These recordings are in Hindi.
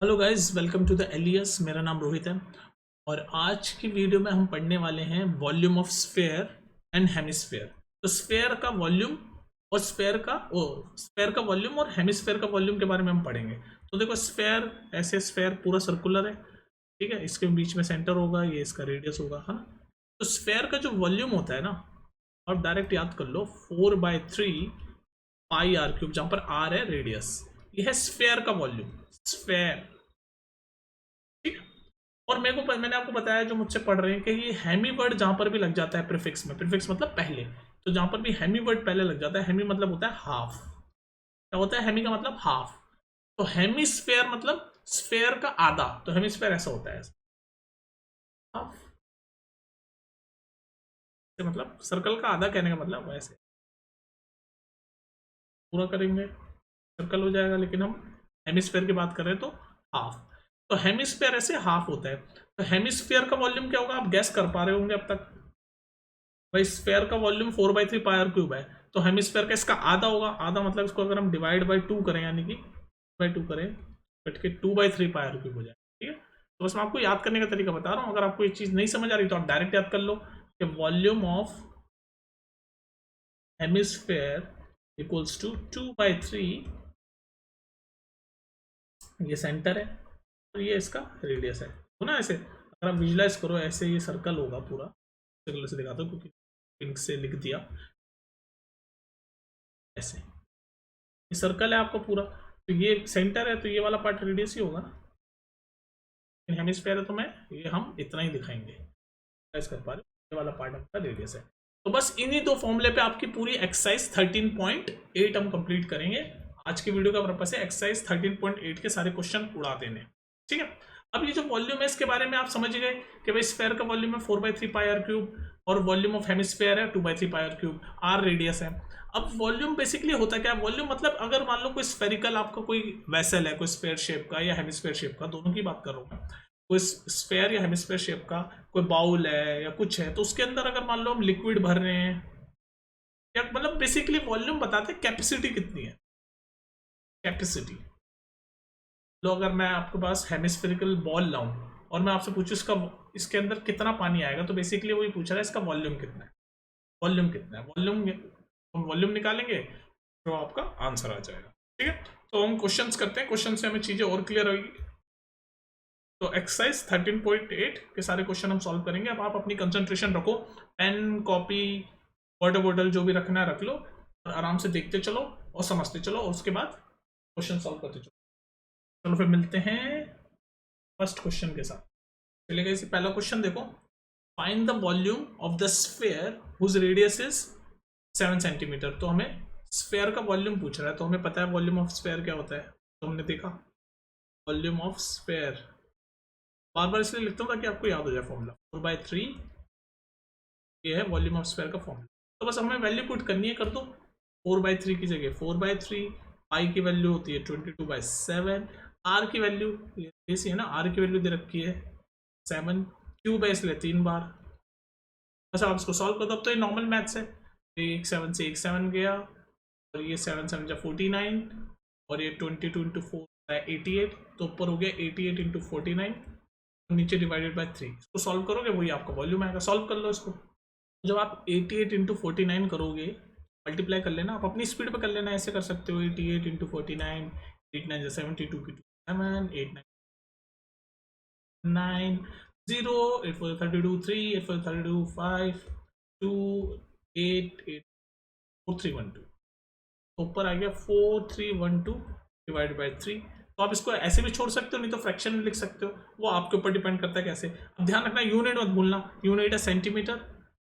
Hello guys, welcome to the एलियस। मेरा नाम रोहित है और आज की वीडियो में हम पढ़ने वाले हैं volume of sphere and hemisphere. तो स्फेयर का वॉल्यूम और स्फेयर का वॉल्यूम और हेमिस्फेयर का वॉल्यूम के बारे में हम पढ़ेंगे। तो देखो, स्फेयर ऐसे स्फेयर पूरा सर्कुलर है, ठीक है। इसके बीच में सेंटर होगा, ये इसका रेडियस होगा, है ना। तो स्फेयर का जो वॉल्यूम होता है ना, आप डायरेक्ट याद कर लो 4/3 पाई आर क्यूब, जहां पर आर है रेडियस। ये है स्फेयर का वॉल्यूम, स्फेयर, ठीक है। और मैंने आपको बताया, जो मुझसे पढ़ रहे हैं, कि ये हेमी वर्ड जहां पर भी लग जाता है प्रीफिक्स में, प्रीफिक्स मतलब पहले, तो जहां पर भी हेमी वर्ड पहले लग जाता है, हेमी मतलब होता है हाफ। क्या होता है हेमी का मतलब? हाफ। तो हेमी स्फेयर मतलब स्फेयर का आधा, तो हेमी स्फेयर ऐसा होता है, हाफ। मतलब सर्कल का आधा कहने का मतलब वैसे पूरा करेंगे सर्कल हो जाएगा, लेकिन हम हेमिस्फेयर की बात कर रहे हैं तो हाफ। तो हेमिस्फेयर ऐसे हाफ होता है। तो हेमिस्फेयर का वॉल्यूम क्या होगा, आप गैस कर पा रहे होंगे अब तक। भाई, स्फेयर का वॉल्यूम 4/3 पाई आर क्यूब है, तो हेमिस्फेयर का इसका आधा होगा। आधा मतलब इसको अगर हम डिवाइड बाई 2 करें, यानी कि बाई 2 करें, कट के 2/3 पाई आर क्यूब हो जाए, ठीक है। तो बस मैं आपको याद करने का तरीका बता रहा हूँ। अगर आपको ये चीज़ नहीं समझ आ रही तो आप डायरेक्ट याद कर लो कि volume of hemisphere equals to 2/3, ये सेंटर है और ये इसका रेडियस है। तो ना, ऐसे अगर आप विजुलाइज करो, ऐसे ये सर्कल होगा पूरा। कलर से दिखाता हूँ क्योंकि पिंक से लिख दिया। ऐसे ये सर्कल है आपका पूरा, तो ये सेंटर है, तो ये वाला पार्ट रेडियस ही होगा ना। हेमिस्फेयर है तो मैं ये हम इतना ही दिखाएंगे, ऐसा कर पा रहे हो, ये वाला पार्ट आपका रेडियस है। तो बस इन्हीं दो फॉर्मूले पे आपकी पूरी एक्सरसाइज 13.8 हम कंप्लीट करेंगे। आज की वीडियो का पर्पस है एक्सरसाइज 13.8 के सारे क्वेश्चन उड़ा देने, ठीक है। अब ये जो वॉल्यूम है, इसके बारे में आप समझ गए कि भाई स्फेयर का वॉल्यूम है 4/3 पाई आर क्यूब, और वॉल्यूम ऑफ हेमिस्फेयर है 2/3 pi r cube, are radius है। अब वॉल्यूम बेसिकली होता क्या है? वॉल्यूम मतलब, अगर मान लो कोई स्फेरिकल आपका कोई वेसल है, कोई स्फेयर शेप का या हेमिस्फेयर शेप का, दोनों की बात कर रहा हूँ मैं। कोई स्फेयर या हेमिस्फेयर शेप का कोई बाउल है या कुछ है, तो उसके अंदर अगर मान लो हम लिक्विड भर रहे हैं, या मतलब बेसिकली वॉल्यूम बताते हैं कैपेसिटी कितनी है, कैपेसिटी। तो अगर मैं आपके पास हेमिस्फेरिकल बॉल लाऊं और मैं आपसे पूछूं इसका, इसके अंदर कितना पानी आएगा, तो बेसिकली वही पूछ रहा है, इसका वॉल्यूम कितना है, वॉल्यूम कितना है। वॉल्यूम हम वॉल्यूम निकालेंगे तो आपका आंसर आ जाएगा, ठीक है। तो हम क्वेश्चंस करते हैं, क्वेश्चन से हमें चीजें और क्लियर होगी। तो एक्सरसाइज 13.8 के सारे क्वेश्चन हम सॉल्व करेंगे। अब आप अपनी कंसंट्रेशन रखो, पेन कॉपी वाटर बॉटल जो भी रखना है रख लो, और आराम से देखते चलो और समझते चलो, और उसके बाद क्वेश्चन सॉल्व करते चलो। चलो फिर मिलते हैं फर्स्ट क्वेश्चन के साथ। चलिए इसे पहला क्वेश्चन देखो। Find the volume of the sphere whose radius is 7 centimetre. तो हमें स्फेयर का वॉल्यूम पूछ रहा है, तो हमें पता है वॉल्यूम ऑफ स्फेयर क्या होता है, तो हमने देखा वॉल्यूम ऑफ स्फेयर। बार बार इसलिए लिखता हूँ ताकि आपको याद हो जाए फॉर्मूला। 4/3 ये है वॉल्यूम ऑफ स्फेयर का फॉर्मूला। तो बस हमें वैल्यू पुट करनी है, कर दो। 4/3 की जगह 4/3, आई की वैल्यू होती है 22/7, आर की वैल्यू ऐसी है ना, आर की वैल्यू दे रखी है 7, क्यूब है इसलिए 3 बार। बस आप इसको सॉल्व कर दो। अब तो ये नॉर्मल मैथ्स है। एक 7 से एक 7 गया, और ये 7 7 जा 49, और ये 22 × 4 88, तो ऊपर हो गया 88 × 49, नीचे डिवाइडेड बाय 3। इसको सॉल्व करोगे वही आपका वॉल्यूम आएगा। सॉल्व कर लो इसको। जब आप 88 × 49 करोगे, मल्टीप्लाई कर लेना, आप अपनी स्पीड पे कर लेना, ऐसे कर सकते हो। 88 × 49, 8 9 72 की 7, 8 9 0, 8 4 32 3, 8 4 32 5 2 8 8 4 3 1 2, तो ऊपर आ गया 4312 डिवाइड बाई 3। तो आप इसको ऐसे भी छोड़ सकते हो, नहीं तो फ्रैक्शन में लिख सकते हो, वो आपके ऊपर डिपेंड करता है कैसे। अब ध्यान रखना, यूनिट मत भूलना, यूनिट है सेंटीमीटर,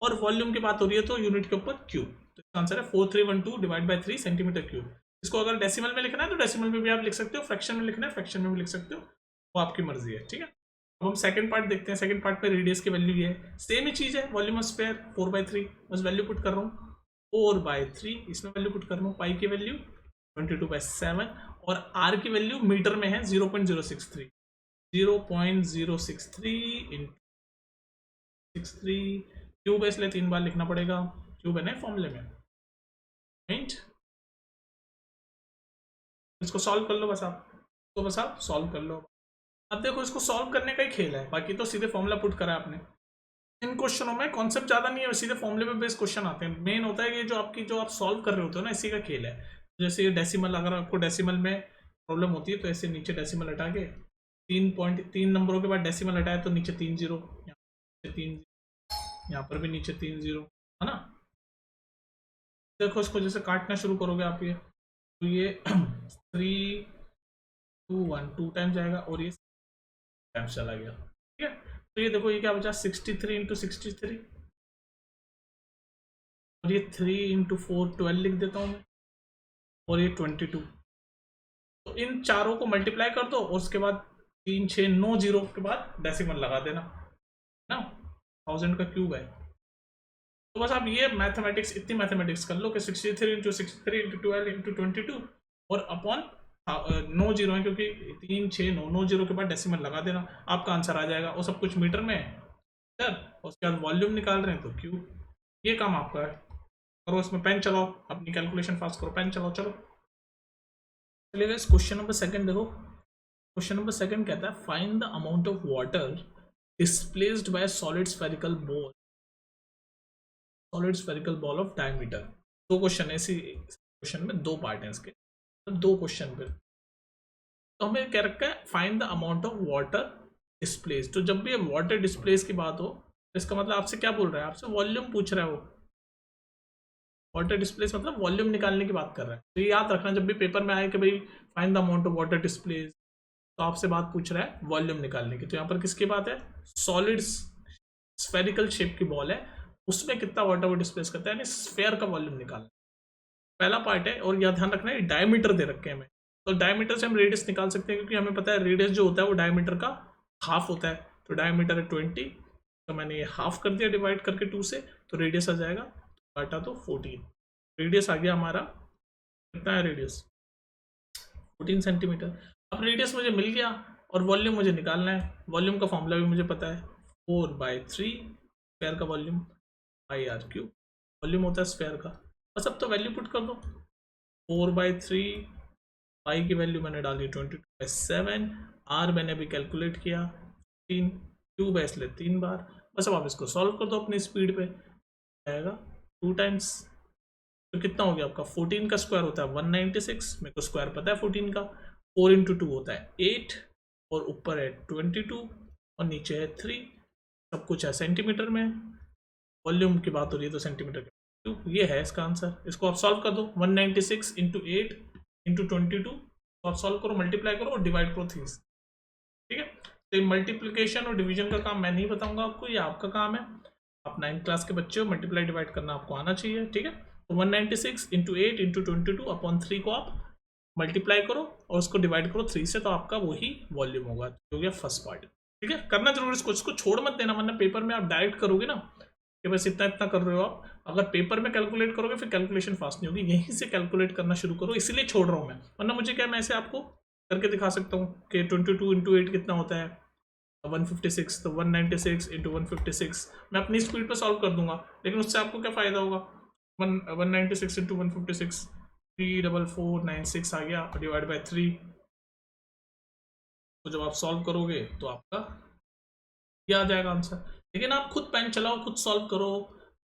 और वॉल्यूम की बात हो रही है तो यूनिट के ऊपर क्यूब। तो इसका आंसर है 4312 डिवाइड बाई 3 सेंटीमीटर क्यूब। इसको अगर डेसिमल में लिखना है तो डेसिमल में भी आप लिख सकते हो, फ्रैक्शन में लिखना है फ्रैक्शन में भी लिख सकते हो, वो आपकी मर्जी है, ठीक है। अब हम सेकंड पार्ट देखते हैं। सेकंड पार्ट पे रेडियस की वैल्यू ये है, सेम ही चीज है, वॉल्यूम ऑफ स्फेयर 4/3, बस वैल्यू पुट कर रहा हूँ 4/3, इसमें वैल्यू पुट कर रहा हूँ, पाई की वैल्यू 22/7, और आर की वैल्यू मीटर में है 0.063, 0.063 इन 63, क्यूब है इसलिए 3 बार लिखना पड़ेगा, क्यूब है ना फॉर्मूले में, पॉइंट। इसको सॉल्व कर लो बस आप। तो बस आप सॉल्व कर लो। अब देखो इसको सॉल्व करने का ही खेल है, बाकी तो सीधे फॉर्मूला पुट करा आपने। इन क्वेश्चनों में कॉन्सेप्ट ज्यादा नहीं है, सीधे फॉर्मूले पे बेस्ड क्वेश्चन आते हैं। मेन होता है कि जो आप सॉल्व कर रहे होते हो ना, इसी का खेल है। जैसे ये डेसिमल, अगर आपको डेसिमल में प्रॉब्लम होती है तो ऐसे नीचे डेसिमल हटा के 3.3 नंबरों के बाद डेसिमल हटाए तो नीचे 3 जीरो, तीन, यहाँ पर भी नीचे 3 जीरो, है ना। देखो इसको जैसे काटना शुरू करोगे आप, ये तो ये 3 2 1 2 टाइम्स जाएगा और ये टाइम्स चला गया, ठीक है। तो ये देखो ये क्या बचा, 63 × 63, और ये 3 × 4 12 लिख देता हूँ मैं, और ये 22। तो इन चारों को मल्टीप्लाई कर दो और उसके बाद 3 6 9 जीरो के बाद डेसिमल लगा देना ना, 1000 का क्यूब है। तो बस आप ये मैथमेटिक्स, इतनी मैथमेटिक्स कर लो कि 63 × 63 × 12 × 22 और अपॉन 9 जीरो है, क्योंकि 3 6 9 9 जीरो के बाद डेसिमल लगा देना, आपका आंसर आ जाएगा। और सब कुछ मीटर में है सर, उसके बाद वॉल्यूम निकाल रहे हैं तो क्यूब। ये काम आपका है, करो इसमें पेन चलाओ, अपनी कैलकुलेशन फास्ट करो, पेन चलाओ। चलो चलिए गाइस, क्वेश्चन नंबर सेकंड देखो। क्वेश्चन नंबर सेकंड कहता है find the amount of water displaced by solid spherical ball, solid spherical ball of diameter. दो क्वेश्चन है, इसी क्वेश्चन में दो पार्ट हैं इसके, तो दो क्वेश्चन पे तो हमें क्या रखा है, find the amount of water displace. तो जब भी वाटर डिस्प्लेस की बात हो, इसका मतलब आपसे क्या बोल रहा है, आपसे वॉल्यूम पूछ रहा है वो। वाटर डिस्प्लेस मतलब वॉल्यूम निकालने की बात कर रहा है। तो ये याद रखना, जब भी पेपर में आए कि भाई find the amount of water displace, तो आपसे बात पूछ रहा है वॉल्यूम निकालने की। तो यहाँ पर किसकी बात है, सॉलिड स्फेरिकल शेप की बॉल है, उसमें कितना वाटर वो डिस्प्लेस करता है, यानी स्फेयर का वॉल्यूम निकालना, पहला पार्ट है। और यह ध्यान रखना है डायमीटर दे रखे हैं हमें, तो डायमीटर से हम रेडियस निकाल सकते हैं, क्योंकि हमें पता है रेडियस जो होता है वो डायमीटर का हाफ होता है। तो डायमीटर है 20, तो मैंने ये हाफ कर दिया डिवाइड करके 2 से, तो रेडियस आ जाएगा, काटा तो 14, रेडियस आ गया हमारा। कितना है रेडियस, 14 सेंटीमीटर। अब रेडियस मुझे मिल गया और वॉल्यूम मुझे निकालना है। वॉल्यूम का फॉर्मूला भी मुझे पता है, 4/3 स्क्वायर का वॉल्यूम πr3, वॉल्यूम होता है स्क्वायर का। बस अब तो वैल्यू पुट कर दो, 4/3, पाई की वैल्यू मैंने डाली 22/7, आर मैंने अभी कैलकुलेट किया 3, क्यूब है इसलिए 3 बार। बस अब आप इसको सॉल्व कर दो अपनी स्पीड पे, आएगा 2 टाइम्स, तो कितना हो गया आपका, 14 का स्क्वायर होता है 196, मेरे को स्क्वायर पता है 14 का, 4 × 2 होता है 8, और ऊपर है 22 और नीचे है 3, सब कुछ है सेंटीमीटर में, वॉल्यूम की बात हो रही है तो सेंटीमीटर के। तो ये है इसका आंसर, इसको आप सॉल्व कर दो, 196 × 8 × 22, और सॉल्व करो, मल्टीप्लाई करो और डिवाइड करो 3, ठीक है। तो मल्टीप्लिकेशन और डिवीजन का काम मैं नहीं बताऊंगा आपको, ये आपका काम है, आप 9th क्लास के बच्चे हो, मल्टीप्लाई डिवाइड करना आपको आना चाहिए, ठीक है। तो 196 × 8 × 22 अपॉन 3 को आप मल्टीप्लाई करो और उसको डिवाइड करो 3 से, तो आपका वही वॉल्यूम होगा, हो गया फर्स्ट पार्ट, ठीक है। करना जरूर इसको छोड़ मत देना, वरना पेपर में आप डायरेक्ट करोगे ना कि बस इतना इतना कर रहे हो आप, अगर पेपर में कैलकुलेट करोगे फिर कैलकुलेशन फास्ट नहीं होगी, यहीं से कैलकुलेट करना शुरू करो, इसलिए छोड़ रहा हूँ मैं, वरना मुझे क्या, मैं ऐसे आपको करके दिखा सकता हूँ कि 22 × 8 कितना होता है 156, तो 196 × 156 मैं अपनी स्पीड पे सॉल्व कर दूंगा, लेकिन उससे आपको क्या फायदा होगा, 196 × 156 34496 आ गया, डिवाइड बाय 3, तो जब आप सॉल्व करोगे तो आपका ये आ जाएगा आंसर। लेकिन आप खुद पेन चलाओ, खुद सॉल्व करो,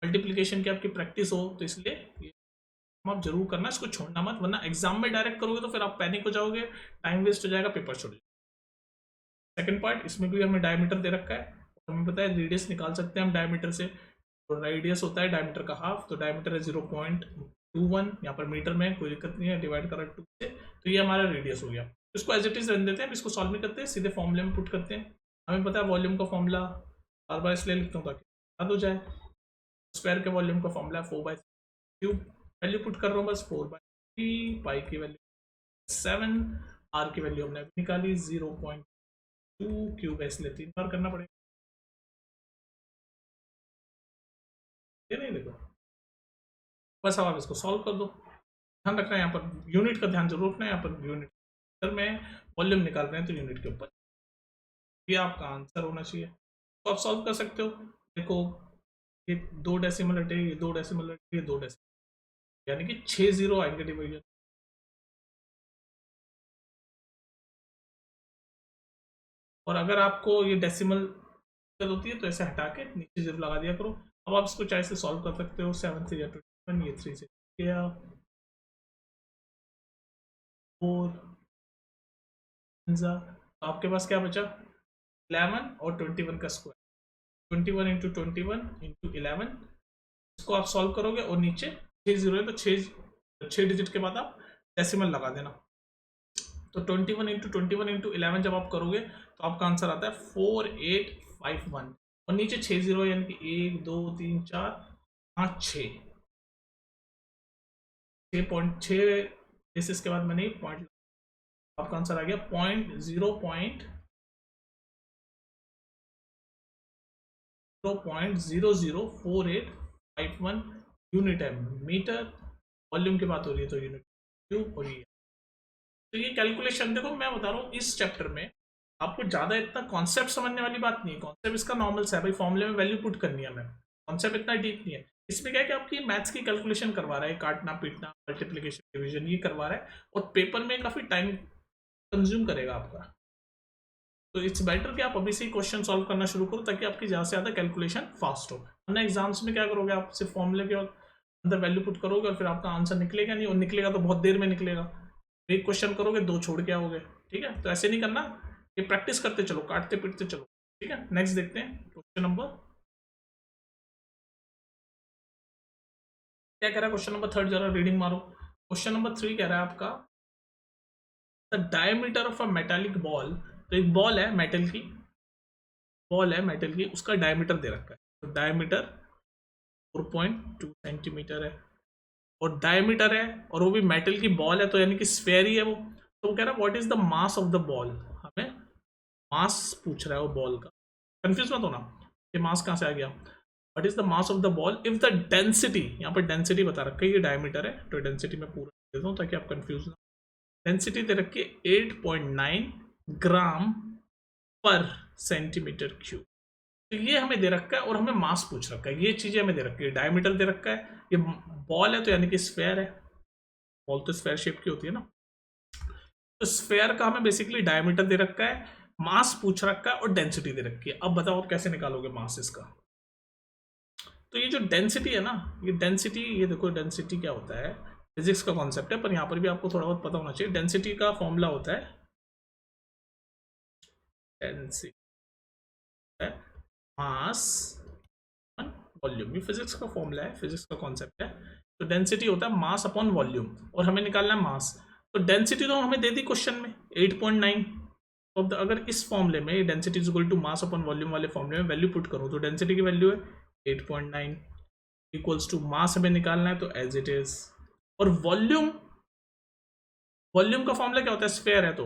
मल्टीप्लिकेशन की आपकी प्रैक्टिस हो, तो इसलिए ये आप जरूर करना, इसको छोड़ना मत, वरना एग्जाम में डायरेक्ट करोगे तो फिर आप पैनिक हो जाओगे, टाइम वेस्ट हो जाएगा, पेपर छोड़ जाएगा। सेकंड पार्ट, इसमें भी हमें डायमीटर दे रखा है, हमें पता है रेडियस निकाल सकते हैं हम डायमीटर से, तो रेडियस होता है डायमीटर का हाफ, तो डायमीटर है 0.21, यहाँ पर मीटर में कोई दिक्कत नहीं है, डिवाइड करा 2 से, तो ये हमारा रेडियस हो गया। इसको एज इट इज रन देते हैं, इसको सॉल्व नहीं करते, सीधे फॉर्मूले में पुट करते हैं। हमें पता है वॉल्यूम का फॉर्मूला, बार बार इसलिए लिखता हूँ ताकि याद हो जाए, स्क्वायर के वॉल्यूम का फॉर्मूला 4/3, वैल्यू पुट कर रहा हूँ बस 4/3, पाई की वैल्यू 7, आर की वैल्यू हमने निकाली 0.2, क्यूब है इसलिए 3 बार करना पड़ेगा, ये नहीं देखो, बस अब आप इसको सॉल्व कर दो। ध्यान रखना है यहाँ पर यूनिट का ध्यान जरूर रखना है, यहाँ पर यूनिट अगर में वॉल्यूम निकाल रहे हैं तो यूनिट के ऊपर, ये आपका आंसर होना चाहिए, तो आप सॉल्व कर सकते हो। देखो ये 2 डेसिमल हटे, ये 2 डेसिमल हटे, ये 2 डेसिमल, यानी कि 6 जीरो आएंगे डिवीजन, और अगर आपको ये डेसिमल होती है तो ऐसे हटा के नीचे 0 लगा दिया करो। अब आप इसको चाहे से सॉल्व कर सकते हो। 7 3 21, ये 3 से गया 4, तो आपके पास क्या बचा 11 और 21 का स्क्वायर, 21 इंटू 21 इंटू 11। इसको आप सॉल्व करोगे और नीचे 6 0 है तो 6 डिजिट के बाद आप डेसिमल लगा देना। तो 21 इंटू 21 इंटू 11 जब आप करोगे तो आपका आंसर आता है 4851 और नीचे 6 0 यानी कि 1 2 3 4 5 6.6 बेसिस के बाद मैंने पॉइंट, आपका आंसर आ गया 0.004851 यूनिट है मीटर। वॉल्यूम की बात हो रही है तो यूनिट क्यूब और ये। तो ये कैलकुलेशन देखो मैं बता रहा हूँ इस चैप्टर में आपको ज्यादा इतना कॉन्सेप्ट समझने वाली बात नहीं है। कॉन्सेप्ट इसका नॉर्मल सा है भाई, फॉर्मूले में वैल्यू पुट करनी है, मैं कॉन्सेप्ट इतना डीप नहीं है। इसमें क्या है कि आपकी मैथ्स की कैलकुलेशन करवा रहा है, काटना पीटना मल्टीप्लीकेशन डिवीजन ये करवा रहा है और पेपर में काफी टाइम कंज्यूम करेगा आपका। तो इट्स बेटर कि आप अभी से ही क्वेश्चन सॉल्व करना शुरू करो ताकि आपकी ज़्यादा से ज़्यादा कैलकुलेशन फास्ट हो। वरना एग्जाम्स में क्या करोगे, आप सिर्फ फॉर्मूले के अंदर वैल्यू पुट करोगे और फिर आपका आंसर निकलेगा नहीं, और निकलेगा तो बहुत देर में निकलेगा। एक क्वेश्चन करोगे 2 छोड़ के आओगे, ठीक है। तो ऐसे नहीं करना, ये प्रैक्टिस करते चलो, काटते पीटते चलो, ठीक है। नेक्स्ट देखते हैं क्वेश्चन नंबर क्या कह रहा है। क्वेश्चन नंबर 3 जरा रीडिंग मारो। क्वेश्चन नंबर 3 कह रहा है आपका the diameter of a metallic ball. तो एक बॉल है मेटल की, बॉल है मेटल की, उसका डायमीटर दे रखा है। तो डायमीटर 4.2 सेंटीमीटर है और डायमीटर है और वो भी मेटल की बॉल है तो यानी कि स्फेयर ही है वो। तो वो कह रहा है what is the mass of the ball, हमें मास पूछ रहा है वो बॉल का। कंफ्यूज मत होना ये मास कहाँ से आ गया। What is the mass of the ball if the density, यहाँ पर डेंसिटी बता रखा है, ये डायमीटर है तो डेंसिटी में पूरा देता हूँ ताकि आप कंफ्यूज ना। डेंसिटी दे रखी है 8.9 ग्राम पर सेंटीमीटर क्यूब। तो ये हमें दे रखा है और हमें मास पूछ रखा है, ये चीजें हमें दे रखी है। डायमीटर दे रखा है, ये बॉल है तो यानी कि स्फेयर है, बॉल तो स्फेयर शेप की होती है ना। तो स्फेयर का हमें बेसिकली डायमीटर दे रखा है, मास पूछ रखा है और डेंसिटी दे रखी है। अब बताओ आप कैसे निकालोगे मास इसका। तो ये जो डेंसिटी है ना, ये डेंसिटी, ये देखो डेंसिटी क्या होता है, फिजिक्स का कॉन्सेप्ट है पर यहाँ पर भी आपको थोड़ा बहुत पता होना चाहिए। डेंसिटी का फॉर्मूला होता है डेंसिटी मास वॉल्यूम, ये फिजिक्स का फॉर्मूला है, फिजिक्स का कॉन्सेप्ट है। तो डेंसिटी होता है मास अपॉन वॉल्यूम और हमें निकालना है मास। तो डेंसिटी तो हमें दे दी क्वेश्चन में 8.9। तो अब अगर इस फॉर्मूले में density is equal to mass upon volume वाले फॉर्मूले में वैल्यू पुट करूँ तो डेंसिटी की वैल्यू है 8.9 इक्वल्स टू मास हमें निकालना है तो एज इट इज। और वॉल्यूम, वॉल्यूम का फॉर्मूला क्या होता है, स्फेयर है तो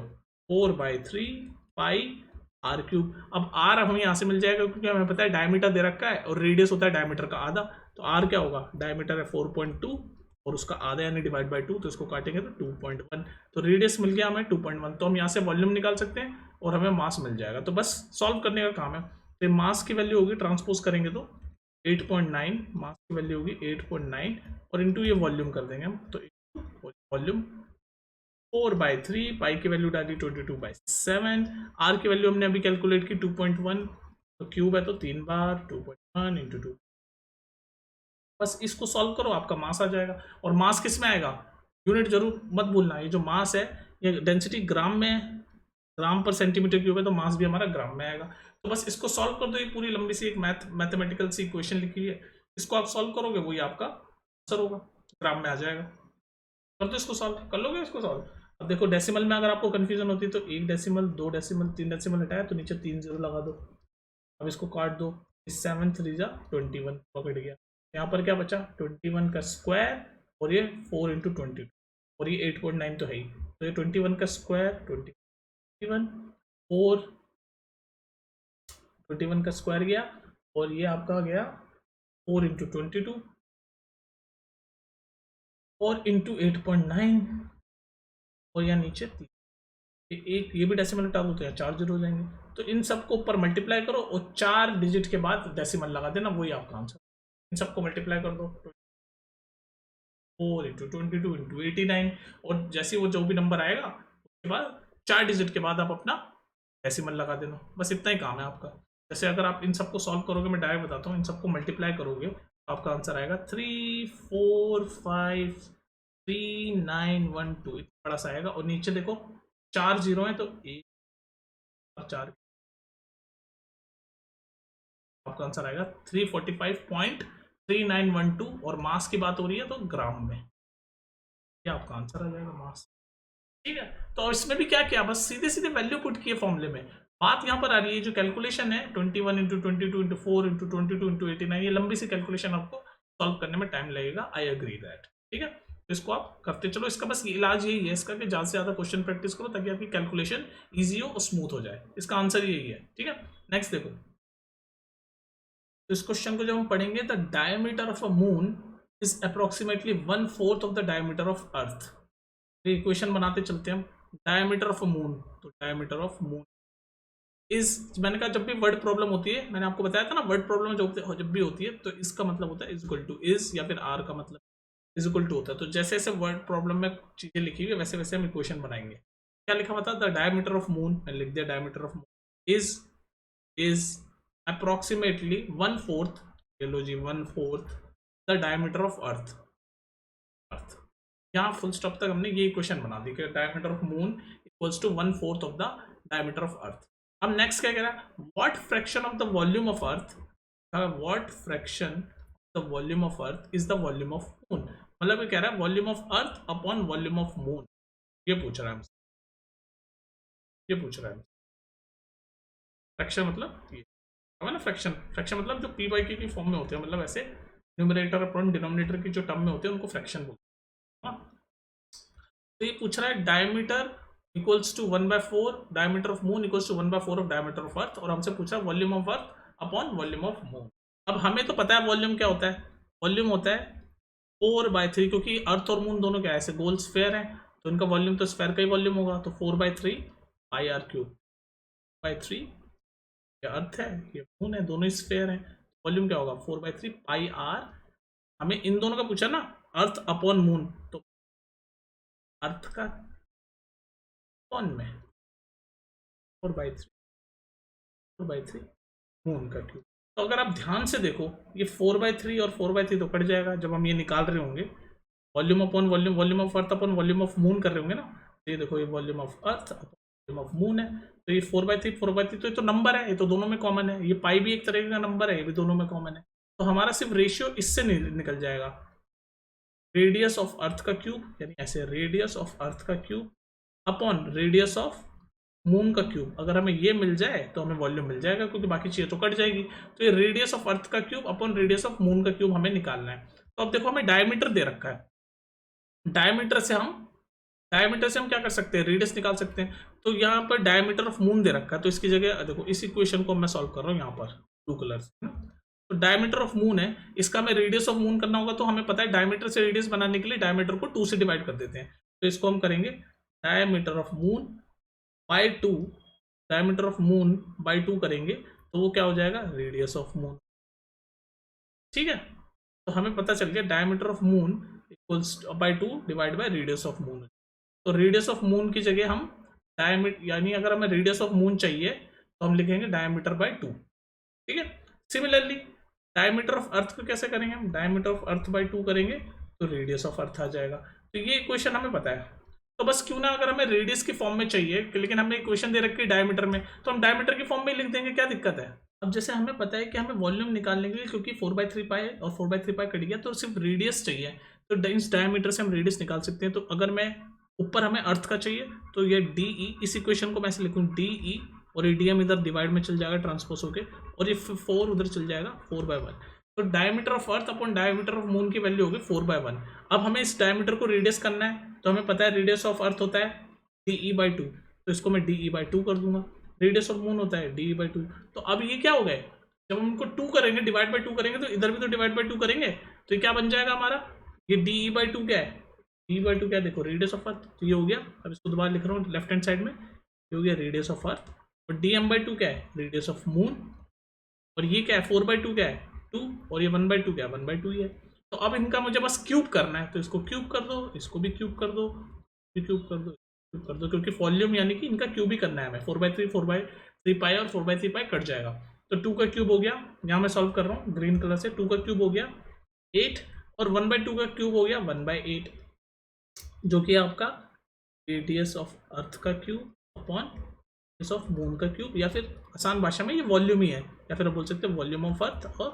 4/3 पाई आर क्यूब। अब आर हमें यहाँ से मिल जाएगा क्योंकि हमें पता है डायमीटर दे रखा है और रेडियस होता है डायमीटर का आधा। तो आर क्या होगा, डायमीटर है 4.2 और उसका आधा यानी डिवाइड बाय 2, तो इसको काटेंगे तो 2.1। तो रेडियस मिल गया हमें 2.1। तो हम यहाँ से वॉल्यूम निकाल सकते हैं और हमें मास मिल जाएगा। तो बस सॉल्व करने का काम है। तो मास की वैल्यू होगी, ट्रांसपोज करेंगे तो 8.9, मास की वैल्यू होगी 8.9 और इंटू ये वॉल्यूम कर देंगे हम, तो वॉल्यूम 4/3, पाई की वैल्यू डाली 22/7, आर की वैल्यू हमने अभी कैलकुलेट की 2.1, तो क्यूब है तो 3 बार 2.1 इंटू 2। बस इसको सॉल्व करो आपका मास आ जाएगा। और मास किस में आएगा, यूनिट जरूर मत भूलना, ये जो मास है ये डेंसिटी ग्राम में है, ग्राम पर सेंटीमीटर क्यूब है तो मास भी हमारा ग्राम में आएगा। तो बस इसको सॉल्व कर दो, ये पूरी लंबी सी एक मैथमेटिकल सी इक्वेशन लिखी हुई है, इसको आप सॉल्व करोगे वही आपका आंसर होगा, ग्राम में आ जाएगा। कर दो इसको सॉल्व, कर लोगे इसको सॉल्व। अब देखो डेसिमल में अगर आपको कंफ्यूजन होती है तो 1 डेसिमल 2 डेसिमल 3 डेसिमल हटाया तो नीचे 3 0 लगा दो। अब इसको काट दो, 7 3 जा 21 पकड़ गया। यहाँ पर क्या बचा 21 का स्क्वायर और ये 4 इंटू 22 और ये 8.9 तो है ही, तो ये 21 का स्क्वायर 21 4 21 का स्क्वायर गया और ये आपका गया 4 इंटू 22 और इंटू 8.9 और यहाँ नीचे 3, एक ये भी डेसिमल हटा दो तो यहाँ 4 0 हो जाएंगे। तो इन सबको ऊपर मल्टीप्लाई करो और 4 डिजिट के बाद डेसिमल लगा देना, वही आपका आंसर। इन सबको मल्टीप्लाई कर दो 4 इंटू 22 इंटू 89 और जैसे वो जो भी नंबर आएगा उसके बाद 4 डिजिट के बाद आप अपना डेसिमल लगा देना, बस इतना ही काम है आपका। जैसे अगर आप इन सबको सॉल्व करोगे, मैं डायरेक्ट बताता हूँ, इन सबको मल्टीप्लाई करोगे तो आपका आंसर आएगा 3453912, इतना बड़ा सा आएगा। और नीचे देखो 4 जीरो है तो 1 और 4, आपका आंसर आएगा 345.3912। और मास की बात हो रही है तो ग्राम में, ये आपका आंसर आ जाएगा मास। ठीक है, तो इसमें भी क्या किया, बस सीधे सीधे वैल्यू पुट किए फॉर्मूले में। बात यहाँ पर आ रही है जो कैलकुलेशन है 21 इंटू 22 इंटू 4 इंटू 22 इंटू 89, ये लंबी सी कैलकुलेशन आपको सॉल्व करने में टाइम लगेगा, आई एग्री दैट। ठीक है, तो इसको आप करते चलो। इसका बस इलाज यही है इसका कि ज़्यादा से ज़्यादा क्वेश्चन प्रैक्टिस करो ताकि आपकी कैलकुलेशन ईजी हो और स्मूथ हो जाए। इसका आंसर यही है। ठीक है, नेक्स्ट देखो, तो इस क्वेश्चन को जब हम पढ़ेंगे, the diameter of a moon is approximately 1/4 of the diameter of earth. Equation बनाते चलते हैं हम। डायमीटर ऑफ अ मून, तो डायमीटर ऑफ मून इज, मैंने कहा जब भी वर्ड प्रॉब्लम होती है, मैंने आपको बताया था ना, वर्ड प्रॉब्लम जब भी होती है तो इसका मतलब होता है इज इक्वल टू, इज या फिर आर का मतलब इज इक्वल टू होता है। तो जैसे जैसे वर्ड प्रॉब्लम में चीजें लिखी हुई है वैसे वैसे हम इक्वेशन बनाएंगे। क्या लिखा हुआ था, द डायमीटर ऑफ मून, मैंने लिख दिया diameter of moon is approximately 1/4, लो जी 1/4 the diameter of earth. Earth, यहाँ फुल स्टॉप तक हमने ये इक्वेशन बना दी कि diameter of moon equals to 1/4 of the diameter of earth. अब नेक्स्ट क्या कह रहा है, what fraction of the volume of earth, what fraction the volume of earth is the volume of moon. मतलब ये कह रहा है volume of earth upon volume of moon, ये पूछ रहा है हमसे, ये पूछ रहा है। फ्रैक्शन मतलब ये ना, फ्रैक्शन, फ्रैक्शन मतलब जो पी बाई क्यू की फॉर्म में होते हैं, मतलब ऐसे न्यूमरेटर अपॉन डिनोमिनेटर की जो टर्म में होते हैं उनको फ्रैक्शन बोलते हैं। तो ये पूछ रहा है diameter equals to 1/4, diameter of moon equals to 1/4 of diameter of earth, और हमसे पूछ रहा है volume of earth upon volume of moon. अब हमें तो पता है वॉल्यूम क्या होता है, वॉल्यूम होता है 4/3, क्योंकि अर्थ और मून दोनों क्या है, ऐसे गोल स्फेयर है, तो इनका वॉल्यूम तो स्फेयर का ही वॉल्यूम होगा, तो 4/3 पाई आर क्यूब बाई 3, ये अर्थ है ये मून है, दोनों स्फेयर है, वॉल्यूम क्या होगा 4/3 पाई आर। हमें इन दोनों का पूछा ना, अर्थ अपॉन मून, तो अर्थ का अपॉन में 4/3 मून का क्यूब। तो अगर आप ध्यान से देखो ये 4/3 और 4/3 तो कट जाएगा जब हम ये निकाल रहे होंगे, volume upon volume, volume of earth upon volume of moon कर रहे होंगे ना। तो ये देखो ये volume of earth upon volume of moon है, तो ये 4/3 तो ये तो नंबर है, ये तो दोनों में कॉमन है, ये पाई भी एक तरह का नंबर है, ये भी दोनों में कॉमन है। तो हमारा सिर्फ रेशियो इससे निकल जाएगा, रेडियस ऑफ अर्थ का क्यूब, यानी ऐसे रेडियस ऑफ अर्थ का cube upon radius of moon का क्यूब। अगर हमें ये मिल जाए तो हमें वॉल्यूम मिल जाएगा, क्योंकि बाकी चीजें तो कट जाएगी। तो ये रेडियस ऑफ अर्थ का cube upon radius of moon का क्यूब हमें निकालना है। तो अब देखो हमें डायमीटर दे रखा है, डायमीटर से हम क्या कर सकते हैं, रेडियस निकाल सकते हैं। तो यहाँ पर डायमीटर ऑफ मून दे रखा है, तो इसकी जगह देखो इस इक्वेशन को मैं सॉल्व कर रहा हूँ यहाँ पर ब्लू कलर से। तो डायमीटर ऑफ मून है, इसका हमें रेडियस ऑफ मून करना होगा, तो हमें पता है डायमीटर से रेडियस बनाने के लिए डायमीटर को 2 से डिवाइड कर देते हैं। तो इसको हम करेंगे diameter of moon by 2, diameter of moon by 2 करेंगे तो वो क्या हो जाएगा, रेडियस ऑफ मून। ठीक है, तो हमें पता चल गया diameter of moon equals by 2 divide by radius of moon. तो रेडियस ऑफ मून की जगह हम डायमीटर, यानी अगर हमें रेडियस ऑफ मून चाहिए तो हम लिखेंगे डायमीटर बाई 2। ठीक है, सिमिलरली डायमीटर ऑफ अर्थ को कैसे करेंगे, हम डायमीटर ऑफ अर्थ बाई 2 करेंगे तो रेडियस ऑफ अर्थ आ जाएगा। तो ये इक्वेशन हमें पता है। तो बस क्यों ना, अगर हमें रेडियस की फॉर्म में चाहिए लेकिन हमें इक्वेशन दे रखी है डायमीटर में, तो हम डायमीटर की फॉर्म में लिख देंगे, क्या दिक्कत है। अब जैसे हमें पता है कि हमें वॉल्यूम निकालने के लिए, क्योंकि 4/3 पाई और 4/3 पाई कट गया, तो सिर्फ रेडियस चाहिए, तो इस डायमीटर से हम रेडियस निकाल सकते हैं। तो अगर मैं ऊपर हमें अर्थ का चाहिए तो ये DE, इस इक्वेशन को मैं ऐसे लिखूँ DE, और ये DM इधर डिवाइड में चल जाएगा ट्रांसपोज होके, और ये 4 उधर चल जाएगा 4/1। तो diameter of earth upon diameter of moon की वैल्यू होगी 4/1। अब हमें इस डायमीटर को रेडियस करना है, तो हमें पता है रेडियस ऑफ अर्थ होता है DE/2, तो इसको मैं DE/2 कर दूंगा। रेडियस ऑफ मून होता है DE/2। तो अब ये क्या हो गए, जब हम इनको 2 करेंगे, डिवाइड बाई 2 करेंगे, तो इधर भी तो डिवाइड बाई 2 करेंगे, तो ये क्या बन जाएगा हमारा, ये DE/2 क्या है, DE/2 क्या है, देखो रेडियस ऑफ अर्थ, तो ये हो गया। अब इसको दोबारा लिख रहा हूँ लेफ्ट हैंड साइड में, ये हो गया रेडियस ऑफ अर्थ, और DM/2 क्या है, रेडियस ऑफ मून, और ये क्या है 4/2 क्या है 2, और ये 1/2 क्या है 1/2 ही है। तो अब इनका मुझे बस क्यूब करना है, तो इसको क्यूब कर दो, इसको भी क्यूब कर दो, क्यूब कर दो, कर दो, क्योंकि वॉल्यूम यानी कि इनका क्यूब ही करना है हमें। 4/3 4/3 पाई और 4/3 पाई कट जाएगा, तो 2 का क्यूब हो गया, यहाँ मैं सॉल्व कर रहा हूँ ग्रीन कलर से। 2 का क्यूब हो गया 8 और 1/2 का क्यूब हो गया 1/8, जो कि आपका रेडियस ऑफ अर्थ का cube upon radius of moon का क्यूब, या फिर आसान भाषा में ये वॉल्यूम ही है, या फिर आप बोल सकते हैं वॉल्यूम ऑफ अर्थ और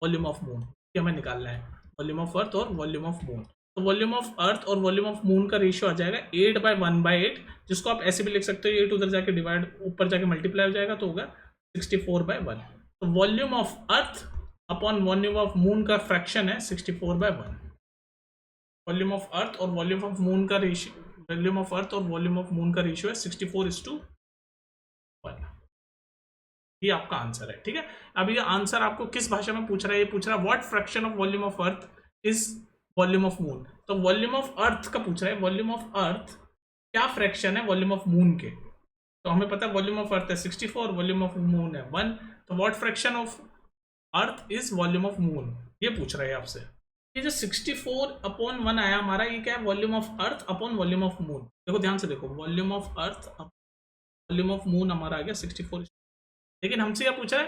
वॉल्यूम ऑफ मून, ये हमें निकालना है, वॉल्यूम ऑफ अर्थ और वॉल्यूम ऑफ मून। तो वॉल्यूम ऑफ अर्थ और वॉल्यूम ऑफ मून का रेशियो आ जाएगा 8/1/8, जिसको आप ऐसे भी लिख सकते हो, 8 उधर जाके डिवाइड ऊपर जाके मल्टीप्लाई हो जाएगा, तो होगा 64/1। तो volume of earth upon volume of moon का फ्रैक्शन है 64/1। वॉल्यूम ऑफ अर्थ और वॉल्यूम ऑफ मून का रेशियो, वॉल्यूम ऑफ अर्थ और वॉल्यूम ऑफ मून का रेशियो है 64:1। ये आपका आंसर है, ठीक है। अब ये आंसर आपको किस भाषा में पूछ रहा है, ये पूछ रहा है what fraction of volume of earth is volume of moon. तो वॉल्यूम ऑफ अर्थ का पूछ रहा है, वॉल्यूम ऑफ अर्थ क्या फ्रैक्शन है वॉल्यूम ऑफ मून के। तो हमें पता है वॉल्यूम ऑफ अर्थ है 64, वॉल्यूम ऑफ मून है 1, तो what fraction of earth is volume of moon, ये पूछ रहा है आपसे। ये जो 64/1 आया हमारा, ये क्या है, volume of earth upon volume of moon. देखो ध्यान से देखो, volume of earth volume of moon हमारा आ गया 64, लेकिन हमसे क्या पूछा है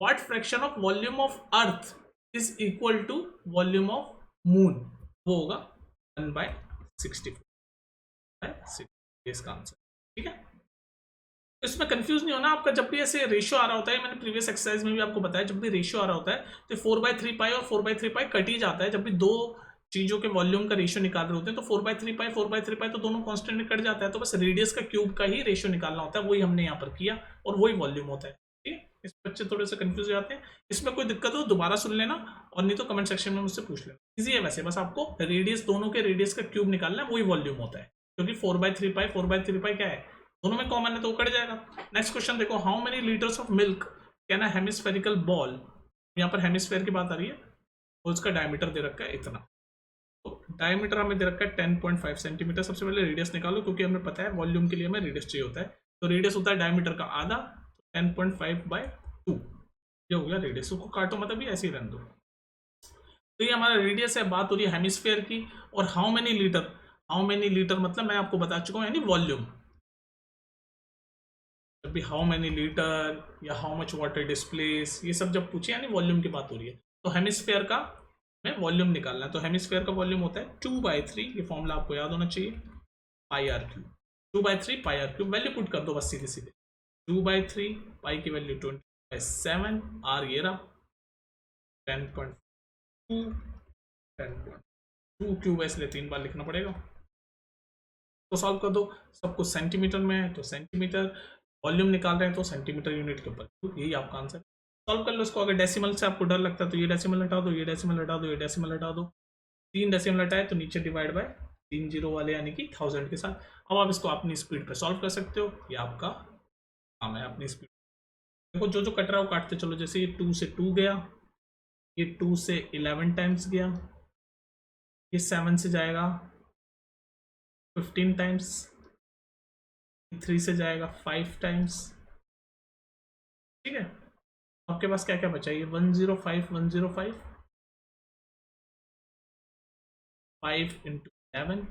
what fraction of volume of earth is equal to volume of moon, वो होगा 1/64 इसका आंसर, ठीक है। इसमें कंफ्यूज नहीं होना आपका, जब भी ऐसे रेशियो आ रहा होता है, मैंने प्रीवियस एक्सरसाइज में भी आपको बताया, जब भी रेशियो आ रहा होता है तो 4/3 पाई और 4/3 पाई कट ही जाता है। जब भी दो चीजों के वॉल्यूम का रेशियो निकाल रहे होते हैं तो 4/3 पाई 4/3 पाई तो दोनों कांस्टेंट कट जाता है, तो बस रेडियस का क्यूब का ही रेशियो निकालना होता है, वही हमने यहाँ पर किया और वही वॉल्यूम होता है, ठीक है। इस बच्चे थोड़े से कंफ्यूज हो जाते हैं, इसमें कोई दिक्कत हो दोबारा सुन लेना, और नहीं तो कमेंट सेक्शन में मुझसे पूछ लेना। इजी है वैसे, बस आपको रेडियस, दोनों के रेडियस का क्यूब निकालना है, वही वॉल्यूम होता है, क्योंकि 4/3 पाई 4/3 पाई क्या है, दोनों में कॉमन है तो कट जाएगा। नेक्स्ट क्वेश्चन देखो, how many litres of milk can a hemispherical ball, यहाँ पर हेमिस्फेयर की बात आ रही है, और उसका डायमीटर दे रखा है इतना, तो डायमीटर हमें दे रखा है 10.5 सेंटीमीटर। सबसे पहले रेडियस निकालो, क्योंकि हमें पता है वॉल्यूम के लिए हमें रेडियस चाहिए होता है, तो रेडियस होता है डायमीटर का आधा, 10.5/2 ये हो गया रेडियस। उसको काटो मतलब भी ऐसे ही रहने दो। तो ये हमारा रेडियस है, बात हो रही है हेमिस्फेयर की। और हाउ मेनी लीटर मतलब मैं आपको बता चुका हूँ, यानी वॉल्यूम। जब भी हाउ मेनी लीटर या हाउ मच वाटर डिस्प्लेस, ये सब जब पूछे यानी वॉल्यूम की बात हो रही है। तो हेमिस्फेयर का में वॉल्यूम निकालना है, तो हेमिस्फेयर का वॉल्यूम होता है 2/3, ये फॉर्मूला आपको याद होना चाहिए, πr3, 2/3 πr3, वैल्यू पुट कर दो बस सीधे सीधे, 2/3 पाई की वैल्यू 20/7, आर ये रहा 10.2, 10.2 क्यूब, इसलिए 3 बार लिखना पड़ेगा। तो सॉल्व कर दो, सब कुछ सेंटीमीटर में है तो सेंटीमीटर, वॉल्यूम निकाल रहे हैं तो सेंटीमीटर यूनिट के ऊपर, यही आपका आंसर। सॉल्व कर लो इसको। अगर डेसिमल से आपको डर लगता है तो ये डेसिमल हटा दो, ये डेसिमल हटा दो, ये डेसिमल हटा दो, 3 डेसिमल हटाए तो नीचे डिवाइड बाय 3 जीरो वाले यानी कि 1000 के साथ। अब आप इसको अपनी स्पीड पे सॉल्व कर सकते हो, ये आपका काम है अपनी स्पीड। देखो जो जो कट रहा है वो काटते चलो, जैसे ये 2 से 2 गया, ये 2 से 11 टाइम्स गया, ये 7 से जाएगा 15 टाइम्स, 3 से जाएगा 5 टाइम्स, ठीक है। आपके पास क्या क्या बचा, ये 105 105, 5 इंटू 11,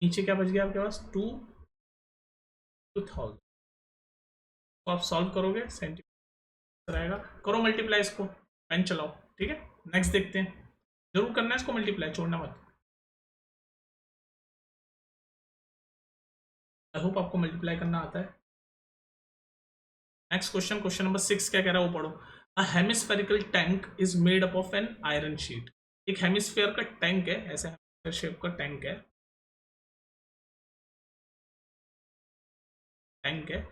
नीचे क्या बच गया आपके पास 2000। तो आप सॉल्व करोगे सेंटीमीटर आएगा, करो मल्टीप्लाई इसको, पेन चलाओ, ठीक है। नेक्स्ट देखते हैं, जरूर करना है इसको मल्टीप्लाई, छोड़ना मत। आई होप आपको मल्टीप्लाई करना आता है। नेक्स्ट क्वेश्चन, क्वेश्चन नंबर 6 क्या कह रहा है वो पढ़ो। A hemispherical tank is made up of an iron sheet. एक हेमिस्फेयर का टैंक है, ऐसे हेमिस्फेयर शेप का टैंक है,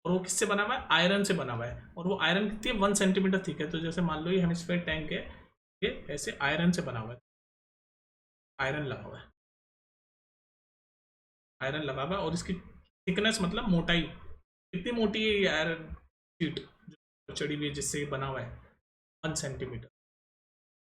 और वो किससे बना हुआ है, आयरन से बना हुआ है, और वो आयरन कितनी है 1 सेंटीमीटर थिक है। तो जैसे मान लो ये हेमिस्फेयर टैंक है, ये ऐसे आयरन से बना हुआ है, आयरन लगा हुआ है, आयरन लगा हुआ है, और इसकी थिकनेस मतलब मोटाई, कितनी मोटी है ये आयरन शीट जो चढ़ी हुई है जिससे ये बना हुआ है, 1 सेंटीमीटर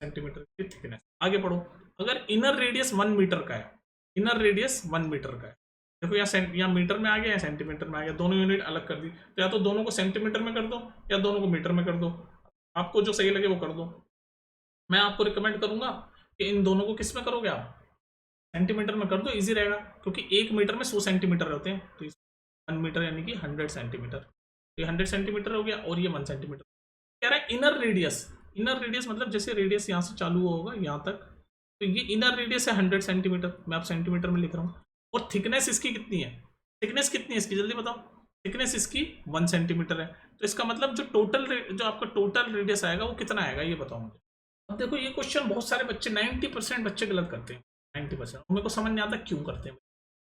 की थिकनेस। आगे पढ़ो, अगर इनर रेडियस 1 मीटर का है, इनर रेडियस 1 मीटर का है, देखो यहाँ मीटर में आ गया या सेंटीमीटर में आ गया, दोनों यूनिट अलग कर दी, तो या तो दोनों को सेंटीमीटर में कर दो या दोनों को मीटर में कर दो, आपको जो सही लगे वो कर दो। मैं आपको रिकमेंड करूंगा कि इन दोनों को किस में करोगे आप, सेंटीमीटर में कर दो, इजी रहेगा, क्योंकि 1 मीटर में 100 सेंटीमीटर होते हैं, तो 1 मीटर यानी कि 100 सेंटीमीटर, ये 100 सेंटीमीटर हो गया, और ये 1 सेंटीमीटर। कह रहा है इनर रेडियस, इनर रेडियस मतलब जैसे रेडियस यहाँ से चालू होगा यहाँ तक, तो ये इनर रेडियस है 100 सेंटीमीटर, मैं आप सेंटीमीटर में लिख रहा हूँ। और थिकनेस इसकी कितनी है, थिकनेस कितनी है इसकी जल्दी बताओ, थिकनेस इसकी 1 सेंटीमीटर है। तो इसका मतलब जो टोटल जो आपका टोटल रेडियस आएगा वो कितना आएगा ये बताओ मुझे। अब देखो ये क्वेश्चन बहुत सारे बच्चे 90% बच्चे गलत करते हैं, 90%, मेरे को समझ नहीं आता क्यों करते हैं।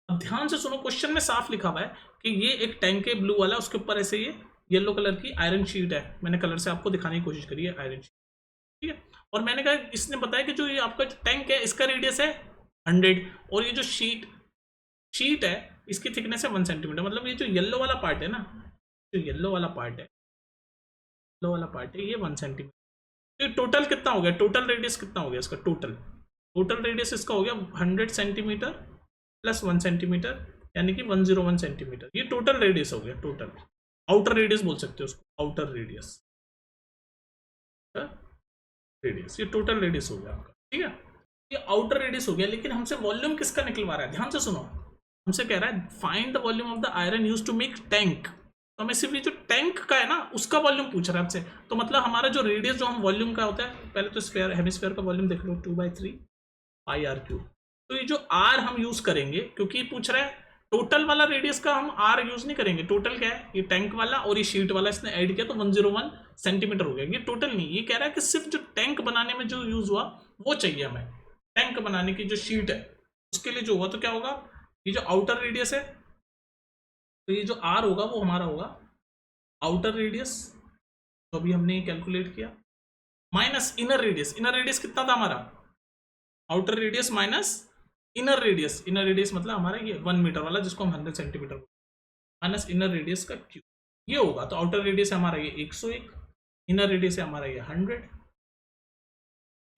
अब ध्यान से सुनो, क्वेश्चन में साफ लिखा हुआ है कि ये एक टैंक है ब्लू वाला, उसके ऊपर ऐसे ये येलो कलर की आयरन शीट है, मैंने कलर से आपको दिखाने की कोशिश करी है आयरन शीट, ठीक है। और मैंने कहा इसने बताया कि जो ये आपका टैंक है इसका रेडियस है 100, और ये जो शीट है इसकी थिकनेस है 1 सेंटीमीटर, मतलब ये जो येलो वाला पार्ट है ना, जो येलो वाला पार्ट है ये 1 सेंटीमीटर। तो टोटल कितना हो गया, टोटल रेडियस कितना हो गया इसका, टोटल रेडियस इसका हो गया 100 सेंटीमीटर प्लस 1 सेंटीमीटर, यानी कि 101 सेंटीमीटर, ये टोटल रेडियस हो गया, टोटल आउटर रेडियस बोल सकते हो उसको, आउटर रेडियस, ये टोटल रेडियस हो गया आपका, ठीक है, ये आउटर रेडियस हो गया। लेकिन हमसे वॉल्यूम किसका निकलवा रहा है, ध्यान से सुनो, हमसे कह रहा है find the volume of the iron used to make tank, तो हमें सिर्फ ये जो टैंक का है ना उसका वॉल्यूम पूछ रहा है हमसे। तो मतलब हमारा जो रेडियस जो हम वॉल्यूम का होता है, पहले तो स्फीयर हेमिस्फीयर का वॉल्यूम देख लो 2/3 पाई आर क्यूब, तो ये जो आर हम यूज करेंगे क्योंकि पूछ रहा है टोटल वाला रेडियस का हम आर यूज नहीं करेंगे, टोटल क्या है ये टैंक वाला और ये शीट वाला इसने ऐड किया तो 101 सेंटीमीटर हो गया, ये टोटल नहीं, ये कह रहा है कि सिर्फ जो टैंक बनाने में जो यूज हुआ वो चाहिए हमें, टैंक बनाने की जो शीट है उसके लिए जो हुआ, तो क्या होगा, ये जो आउटर रेडियस है, तो ये जो आर होगा वो हमारा होगा आउटर रेडियस, तो अभी हमने कैलकुलेट किया, माइनस इनर रेडियस कितना था हमारा, outer radius minus inner radius मतलब हमारा ये 1 मीटर वाला जिसको हम 100 सेंटीमीटर माइनस इनर रेडियस का क्यूब, ये होगा। तो आउटर रेडियस है हमारा ये 101, इनर रेडियस है हमारा ये 100,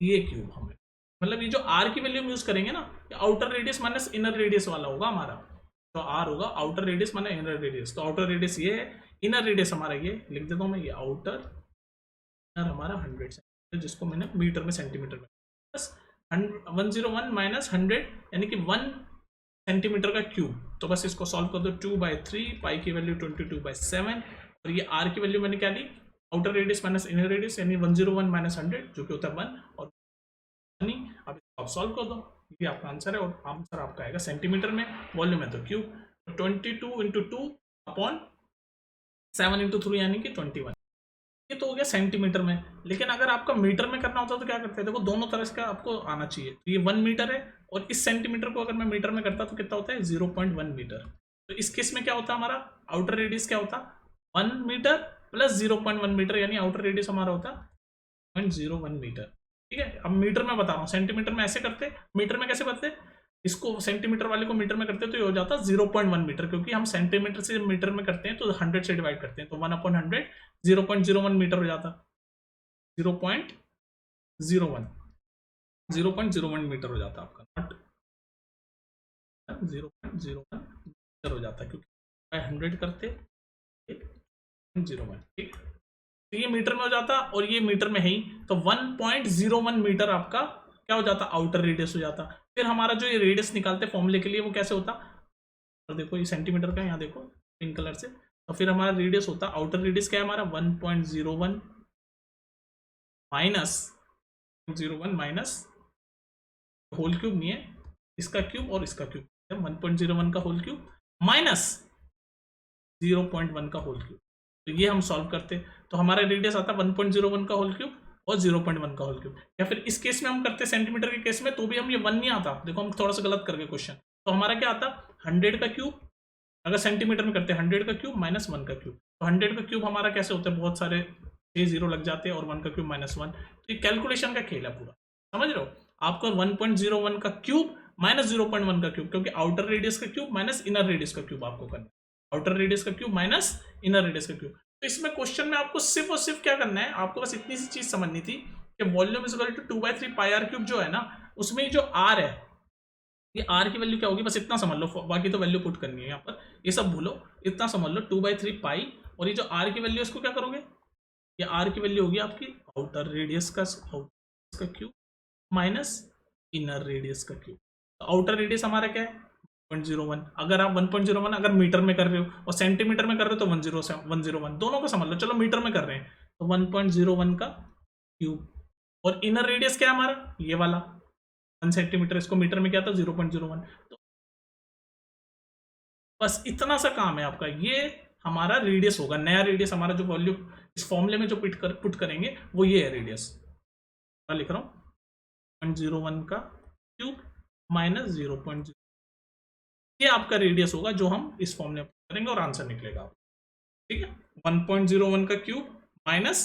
ये क्यूब हमें, मतलब ये जो आर की वैल्यू हम यूज करेंगे ना, outer radius minus inner radius वाला होगा हमारा, तो आर होगा outer radius minus inner radius, तो आउटर रेडियस ये है, इनर रेडियस हमारा ये लिख देता हूँ मैं, ये आउटर, इनर हमारा 100 सेंटीमीटर जिसको मैंने मीटर में सेंटीमीटर में, बस 101 माइनस 100 यानी कि 1 सेंटीमीटर का क्यूब, तो बस इसको सॉल्व कर दो, 2/3 पाई की वैल्यू 22/7, और ये आर की वैल्यू मैंने क्या ली, outer radius minus inner radius यानी 101 माइनस 100 जो कि होता है 1, और नहीं, अब इसको आप सॉल्व कर दो, ये आपका आंसर है, और आंसर आपका आएगा सेंटीमीटर में, वॉल्यूम है तो क्यूब, 22 इंटू 2 अपॉन 7 इंटू 3 यानी कि 21, ये तो हो गया सेंटीमीटर में। लेकिन अगर आपका मीटर में करना होता तो क्या करते हैं, देखो दोनों तरह से आपको आना चाहिए, तो ये 1 मीटर है, और इस सेंटीमीटर को अगर मैं मीटर में करता तो कितना होता है 0.1 मीटर, तो इस केस में क्या होता है हमारा आउटर रेडियस क्या होता 1 मीटर प्लस 0.1 मीटर, यानी आउटर रेडियस हमारा होता 0.01 मीटर, ठीक है। अब मीटर में बता रहा हूँ, सेंटीमीटर में ऐसे करते, मीटर में कैसे करते, इसको सेंटीमीटर वाले को मीटर में करते तो ये हो जाता 0.1 मीटर, क्योंकि हम सेंटीमीटर से मीटर में करते हैं तो 100 से डिवाइड करते हैं, तो 1/100 0.01 मीटर हो जाता, 0.01 मीटर हो जाता आपका, नॉट 0.01 मीटर हो जाता, क्योंकि 100 करते 0.01, ठीक, तो ये मीटर में हो जाता और ये मीटर में है ही, तो 1.01 मीटर आपका क्या हो जाता, आउटर रेडियस हो जाता। फिर हमारा जो ये रेडियस निकालते फॉर्मूले के लिए वो कैसे होता, और देखो ये सेंटीमीटर का, यहाँ देखो पिंक कलर से, तो फिर हमारा रेडियस होता, आउटर रेडियस क्या है हमारा 1.01 माइनस होल क्यूब नहीं है, इसका क्यूब और इसका क्यूब, 1.01 का होल क्यूब माइनस 0.1 का होल क्यूब, तो ये हम सॉल्व करते तो हमारा रेडियस आता 1.01 का होल क्यूब और 0.1 का होल क्यूब। या फिर इस केस में हम करते सेंटीमीटर के केस में तो भी हम ये 1 नहीं आता, देखो हम थोड़ा सा गलत कर गए क्वेश्चन, तो हमारा क्या आता 100 का क्यूब, अगर सेंटीमीटर में करते हैं 100 का क्यूब माइनस 1 का क्यूब, तो 100 का क्यूब हमारा कैसे होता है, बहुत सारे 6 0 लग जाते हैं, और 1 का क्यूब -1, तो ये कैलकुलेशन का खेल है पूरा, समझ रहे हो, आपको 1.01 का क्यूब माइनस 0.1 का क्यूब, क्योंकि आउटर रेडियस का क्यूब माइनस इनर रेडियस का क्यूब आपको करना, आउटर रेडियस का क्यूब माइनस इनर रेडियस का क्यूब। तो इसमें क्वेश्चन में आपको सिर्फ और सिर्फ क्या करना है, आपको बस इतनी सी चीज समझनी थी कि volume is equal to 2/3 pi r cube जो है ना, उसमें जो आर है, ये आर की वैल्यू क्या होगी, बस इतना समझ लो, बाकी तो वैल्यू पुट करनी है यहाँ पर, ये सब भूलो, इतना समझ लो 2/3 पाई, और ये जो आर की वैल्यू इसको क्या करोगे, ये आर की वैल्यू होगी आपकी आउटर रेडियस का क्यूब माइनस इनर रेडियस का क्यूब, आउटर रेडियस हमारा क्या है 1.01। अगर आप 1.01 अगर मीटर में कर रहे हो और सेंटीमीटर में कर रहे हो तो 101 दोनों को समझ लो। चलो मीटर में कर रहे हैं तो 1.01 का क्यूब। और इनर रेडियस क्या है हमारा ये वाला 1 सेंटीमीटर, इसको मीटर में क्या था 0.01। तो बस इतना सा काम है आपका, ये हमारा रेडियस होगा। नया रेडियस हमारा जो वॉल्यूम इस फॉर्मूले में जो पुट करेंगे वो ये है रेडियस। लिख रहा हूँ 0.01 का क्यूब माइनस 0.0, ये आपका रेडियस होगा जो हम इस फॉर्मूले में करेंगे और आंसर निकलेगा। ठीक है 1.01 का क्यूब माइनस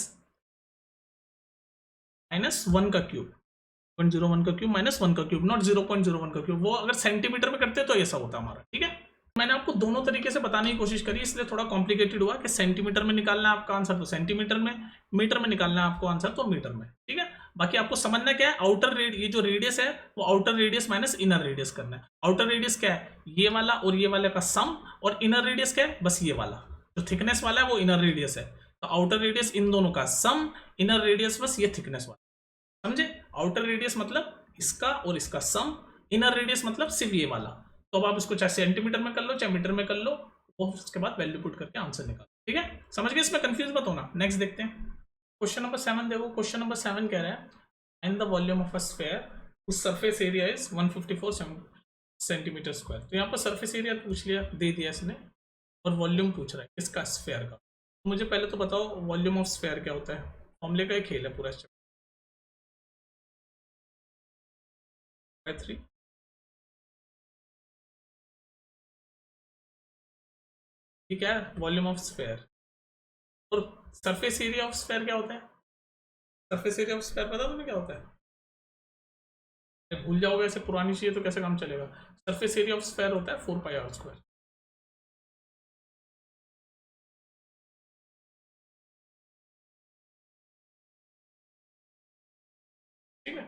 1 का क्यूब, 0.01 का क्यूब माइनस 1 का क्यूब, नॉट 0.01 का क्यूब। वो अगर सेंटीमीटर में करते तो ऐसा होता हमारा। ठीक है मैंने आपको दोनों तरीके से बताने की कोशिश करी, इसलिए थोड़ा कॉम्प्लिकेटेड हुआ कि सेंटीमीटर में निकालना है आपका आंसर तो सेंटीमीटर में, मीटर में निकालना है आपको आंसर तो मीटर में। ठीक है बाकी आपको समझना क्या है, आउटर ये जो रेडियस है वो outer radius minus inner radius करना है। आउटर रेडियस क्या है ये वाला और ये वाले का सम, और इनर रेडियस क्या है बस ये वाला जो थिकनेस वाला है वो इनर रेडियस है। तो आउटर रेडियस इन दोनों का सम, इनर रेडियस बस ये थिकनेस वाला। समझे आउटर रेडियस मतलब इसका और इसका सम, इनर रेडियस मतलब सिर्फ ये वाला। तो अब आप इसको चाहे सेंटीमीटर में कर लो चाहे मीटर में कर लो, वो उसके बाद वैल्यू पुट करके आंसर निकालो। ठीक है समझ गए, इसमें कंफ्यूज मत होना। नेक्स्ट देखते हैं क्वेश्चन नंबर 7। देखो क्वेश्चन नंबर 7 कह रहा है and the volume of a sphere whose surface area is 154 centimetre square. तो यहाँ पर सरफेस एरिया पूछ लिया, दे दिया इसने, और वॉल्यूम पूछ रहा है इसका स्फीयर का। तो मुझे पहले तो बताओ वॉल्यूम ऑफ स्फीयर क्या होता है, फॉर्मूले का एक खेल है पूरा। 3 ठीक है वॉल्यूम ऑफ स्फीयर। और सरफेस एरिया ऑफ स्फीयर क्या होता है, सरफेस एरिया ऑफ स्फीयर पता तुम्हें क्या होता है? भूल जाओगे ऐसे पुरानी चीजें तो कैसे काम चलेगा। सरफेस एरिया ऑफ स्फीयर होता है 4πr²। ठीक है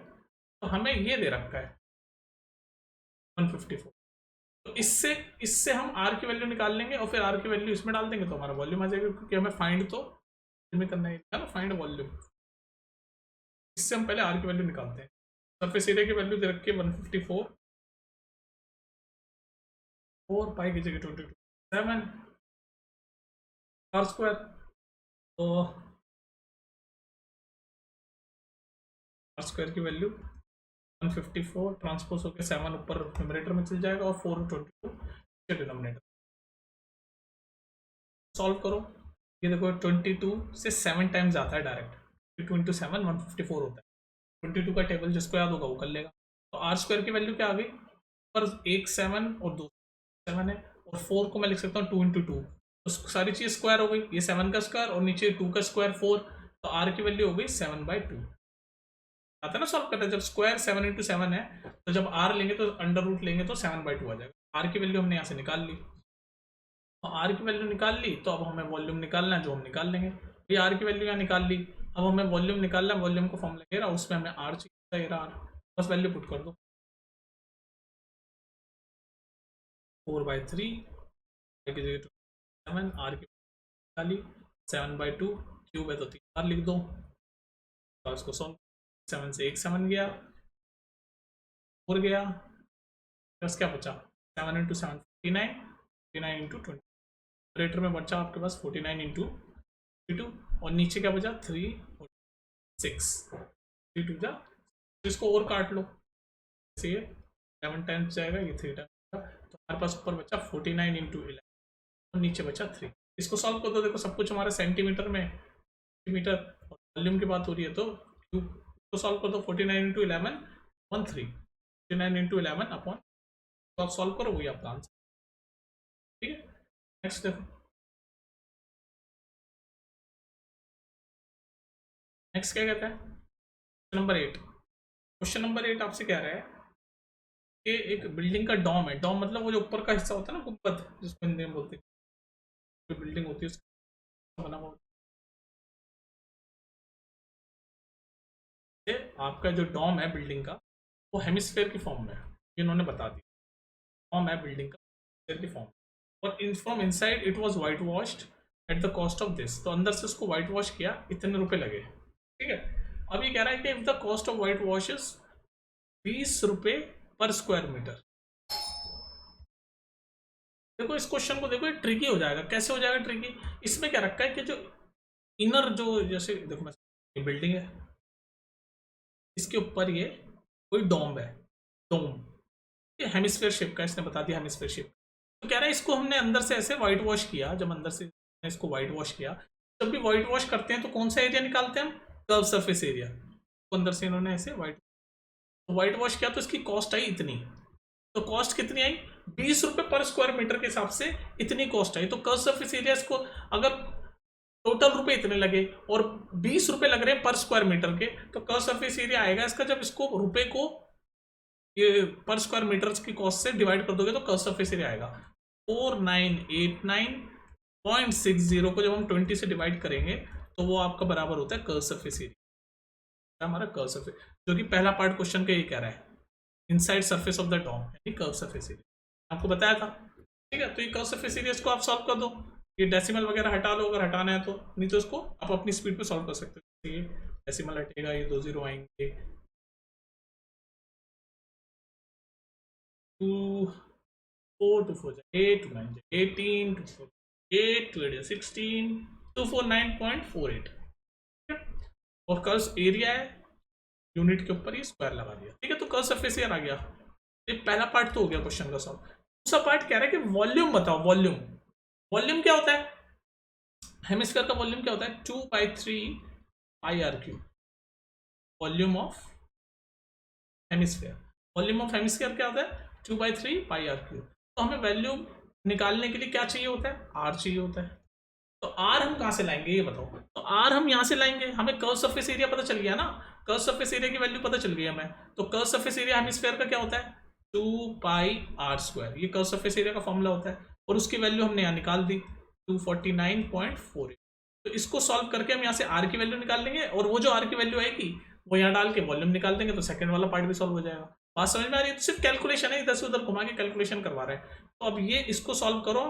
तो हमें ये दे रखा है 154। तो इससे इससे हम आर की वैल्यू निकाल लेंगे और फिर आर की वैल्यू इसमें डाल देंगे तो हमारा वॉल्यूम आ जाएगा, क्योंकि हमें फाइंड तो इसमें करना है ना, फाइंड वॉल्यूम। इससे हम पहले आर की वैल्यू निकालते हैं। सरफेस एरिया की वैल्यू दे रखी है 154, 4 पाई की जगह 22 7 r²। तो r² की वैल्यू 154 ट्रांसपोज होकर 7 ऊपर न्यूमरेटर में चल जाएगा और 4 22 डिनोमिनेटर। सॉल्व करो, ये देखो 22 से 7 टाइम्स आता है डायरेक्ट, 22 into 7 154 होता है। 22 का टेबल जिसको याद होगा वो कर लेगा। तो r² की वैल्यू क्या आ गई, पर एक 7 और 2 7 है, और 4 को मैं लिख सकता हूँ 2 into 2, तो सारी चीज स्क्वायर हो गई, ये 7 का स्क्वायर और नीचे 2 का स्क्वायर 4। तो r की वैल्यू हो गई 7/2। आता है ना सॉल्व करते हैं, जब स्क्वायर 7 into 7 है तो जब r लेंगे तो अंडर रूट लेंगे तो 7/2 आ जाएगा। r की वैल्यू हमने यहाँ से निकाल ली, तो आर की वैल्यू निकाल ली, तो अब हमें वॉल्यूम निकालना है जो हम निकाल लेंगे। ये आर की वैल्यू यहाँ निकाल ली, अब हमें वॉल्यूम निकालना है। वॉल्यूम को फॉर्म लगेगा उसमें हमें आर चाहिए, आर बस वैल्यू पुट कर दो 4/3 की जगह 7, आर की निकाली 7/2 क्यूब है तो 3 बार लिख दो। तो इसको सॉल्व 7 से 1 7 गया, 4 गया, प्लस क्या बचा 7 into 7 49, 49 into 20 ऑपरेटर में बचा आपके पास 49 into 32, और नीचे क्या बचा 3 और 6 3 2 जा, इसको और काट लो जैसे ये 11 टाइम्स जाएगा, ये 3 टाइम्स, तो हमारे पास ऊपर बचा 49 into 11 और नीचे बचा 3। इसको सॉल्व कर दो, देखो सब कुछ हमारा सेंटीमीटर में, सेंटीमीटर और वॉल्यूम की बात हो रही है तो क्यूब। तो सॉल्व कर दो 49 into 11 13, 49 into 11 अपॉन, तो आप सॉल्व करो वही आपका आंसर। ठीक है नेक्स्ट देखो, नेक्स्ट क्या कहता है क्वेश्चन नंबर 8। क्वेश्चन नंबर 8 आपसे कह रहा है कि एक बिल्डिंग का डॉम है, डॉम मतलब वो जो ऊपर का हिस्सा होता है ना गुंबद, जिसको हिंदी में बोलते हैं, जो बिल्डिंग होती है उसका बना हुआ। आपका जो डॉम है बिल्डिंग का वो हेमिस्फेयर की फॉर्म में है, इन्होंने बता दिया डॉम है बिल्डिंग का हेमिस्फेयर की फॉर्म, और in from inside it was white washed at the cost of this. तो अंदर से उसको वाइट वॉश किया, इतने रुपए लगे। ठीक है अब ये कह रहा है कि if the cost of white wash is 20 रुपये पर स्क्वायर मीटर। देखो इस क्वेश्चन को देखो, ये ट्रिकी हो जाएगा। कैसे हो जाएगा ट्रिकी? इसमें क्या रखा है कि जो इनर जो, जैसे देखो मैं, ये बिल्डिंग है, इसके ऊपर ये कोई डोम है, डोम, ये हेमिस्फेयर शेप का, इसने बता दिया हेमिस्फेयर शेप। तो कह रहा है इसको हमने अंदर से ऐसे व्हाइट वॉश किया, जब अंदर से इसको व्हाइट वॉश किया, जब भी व्हाइट वॉश करते हैं तो कौन सा एरिया निकालते हैं हम? Curve surface area. तो अंदर से इन्होंने ऐसे व्हाइट वॉश किया, तो इसकी कॉस्ट आई इतनी। तो कॉस्ट कितनी आई? 20 रुपए पर स्क्वायर मीटर के हिसाब से इतनी कॉस्ट आई। तो कर्व सरफेस एरिया, इसको अगर टोटल रुपए इतने लगे और 20 रुपए लग रहे हैं पर स्क्वायर मीटर के, तो कर्व सरफेस एरिया आएगा इसका, जब इसको रुपए को ये पर स्क्वायर मीटर की कॉस्ट से डिवाइड कर दोगे तो कर्व सरफेस एरिया आएगा 4989.60 को जब हम 20 से डिवाइड करेंगे तो वो आपका बराबर होता है कर्व सरफेस एरिया, हमारा कर्व सरफेस, जो कि पहला पार्ट क्वेश्चन का ये कह रहा है, inside surface of the dome यानी कर्व सरफेस एरिया, आपको बताया था। ठीक है, तो ये कर्व सरफेस एरिया इसको आप सॉल्व कर दो, ये डेसिमल वगैरह हटा लो अगर हटाना है तो, नहीं तो इसको आप अपनी स्पीड पे सॉल्व कर सकते हो। ये डेसिमल हटेगा, ये 2 0 आएंगे, 2 4 2 4 8 2 9 18 2 4 8 2 8 16 249.48। और कर्व एरिया है, यूनिट के ऊपर ये स्क्वायर लगा दिया। ठीक है, तो कर्व सरफेस एरिया आ गया। ये पहला पार्ट तो हो गया क्वेश्चन का सॉल्व। दूसरा पार्ट कह रहा है कि वॉल्यूम बताओ। वॉल्यूम, वॉल्यूम क्या होता है? हेमिस्फीयर का वॉल्यूम क्या होता है? 2/3 pi r cube, volume of hemisphere. Volume of hemisphere क्या होता है? 2/3 पाई आर क्यूब। तो हमें वैल्यूम निकालने के लिए क्या चाहिए होता है? आर चाहिए होता है। तो आर हम कहां से लाएंगे ये बताओ? तो आर हम यहां से लाएंगे, हमें कर्व सरफेस एरिया पता चल गया ना, कर्व सरफेस एरिया की वैल्यू पता चल गई हमें। तो कर्व सरफेस एरिया हेमिस्फीयर का क्या होता है? 2πr², ये कर्व सरफेस एरिया का फॉर्मूला होता है, और उसकी वैल्यू हमने यहाँ निकाल दी 249.48। तो इसको सॉल्व करके हम यहाँ से आर की वैल्यू निकाल लेंगे, और वो जो आर की वैल्यू आएगी वो यहाँ डाल के वॉल्यूम निकाल देंगे, तो सेकंड वाला पार्ट भी सॉल्व हो जाएगा। बात समझ में आ रही है? तो सिर्फ कैलकुलेशन है, इधर से उधर घुमा के कैलकुलेशन करवा रहे हैं। तो अब ये इसको सॉल्व करो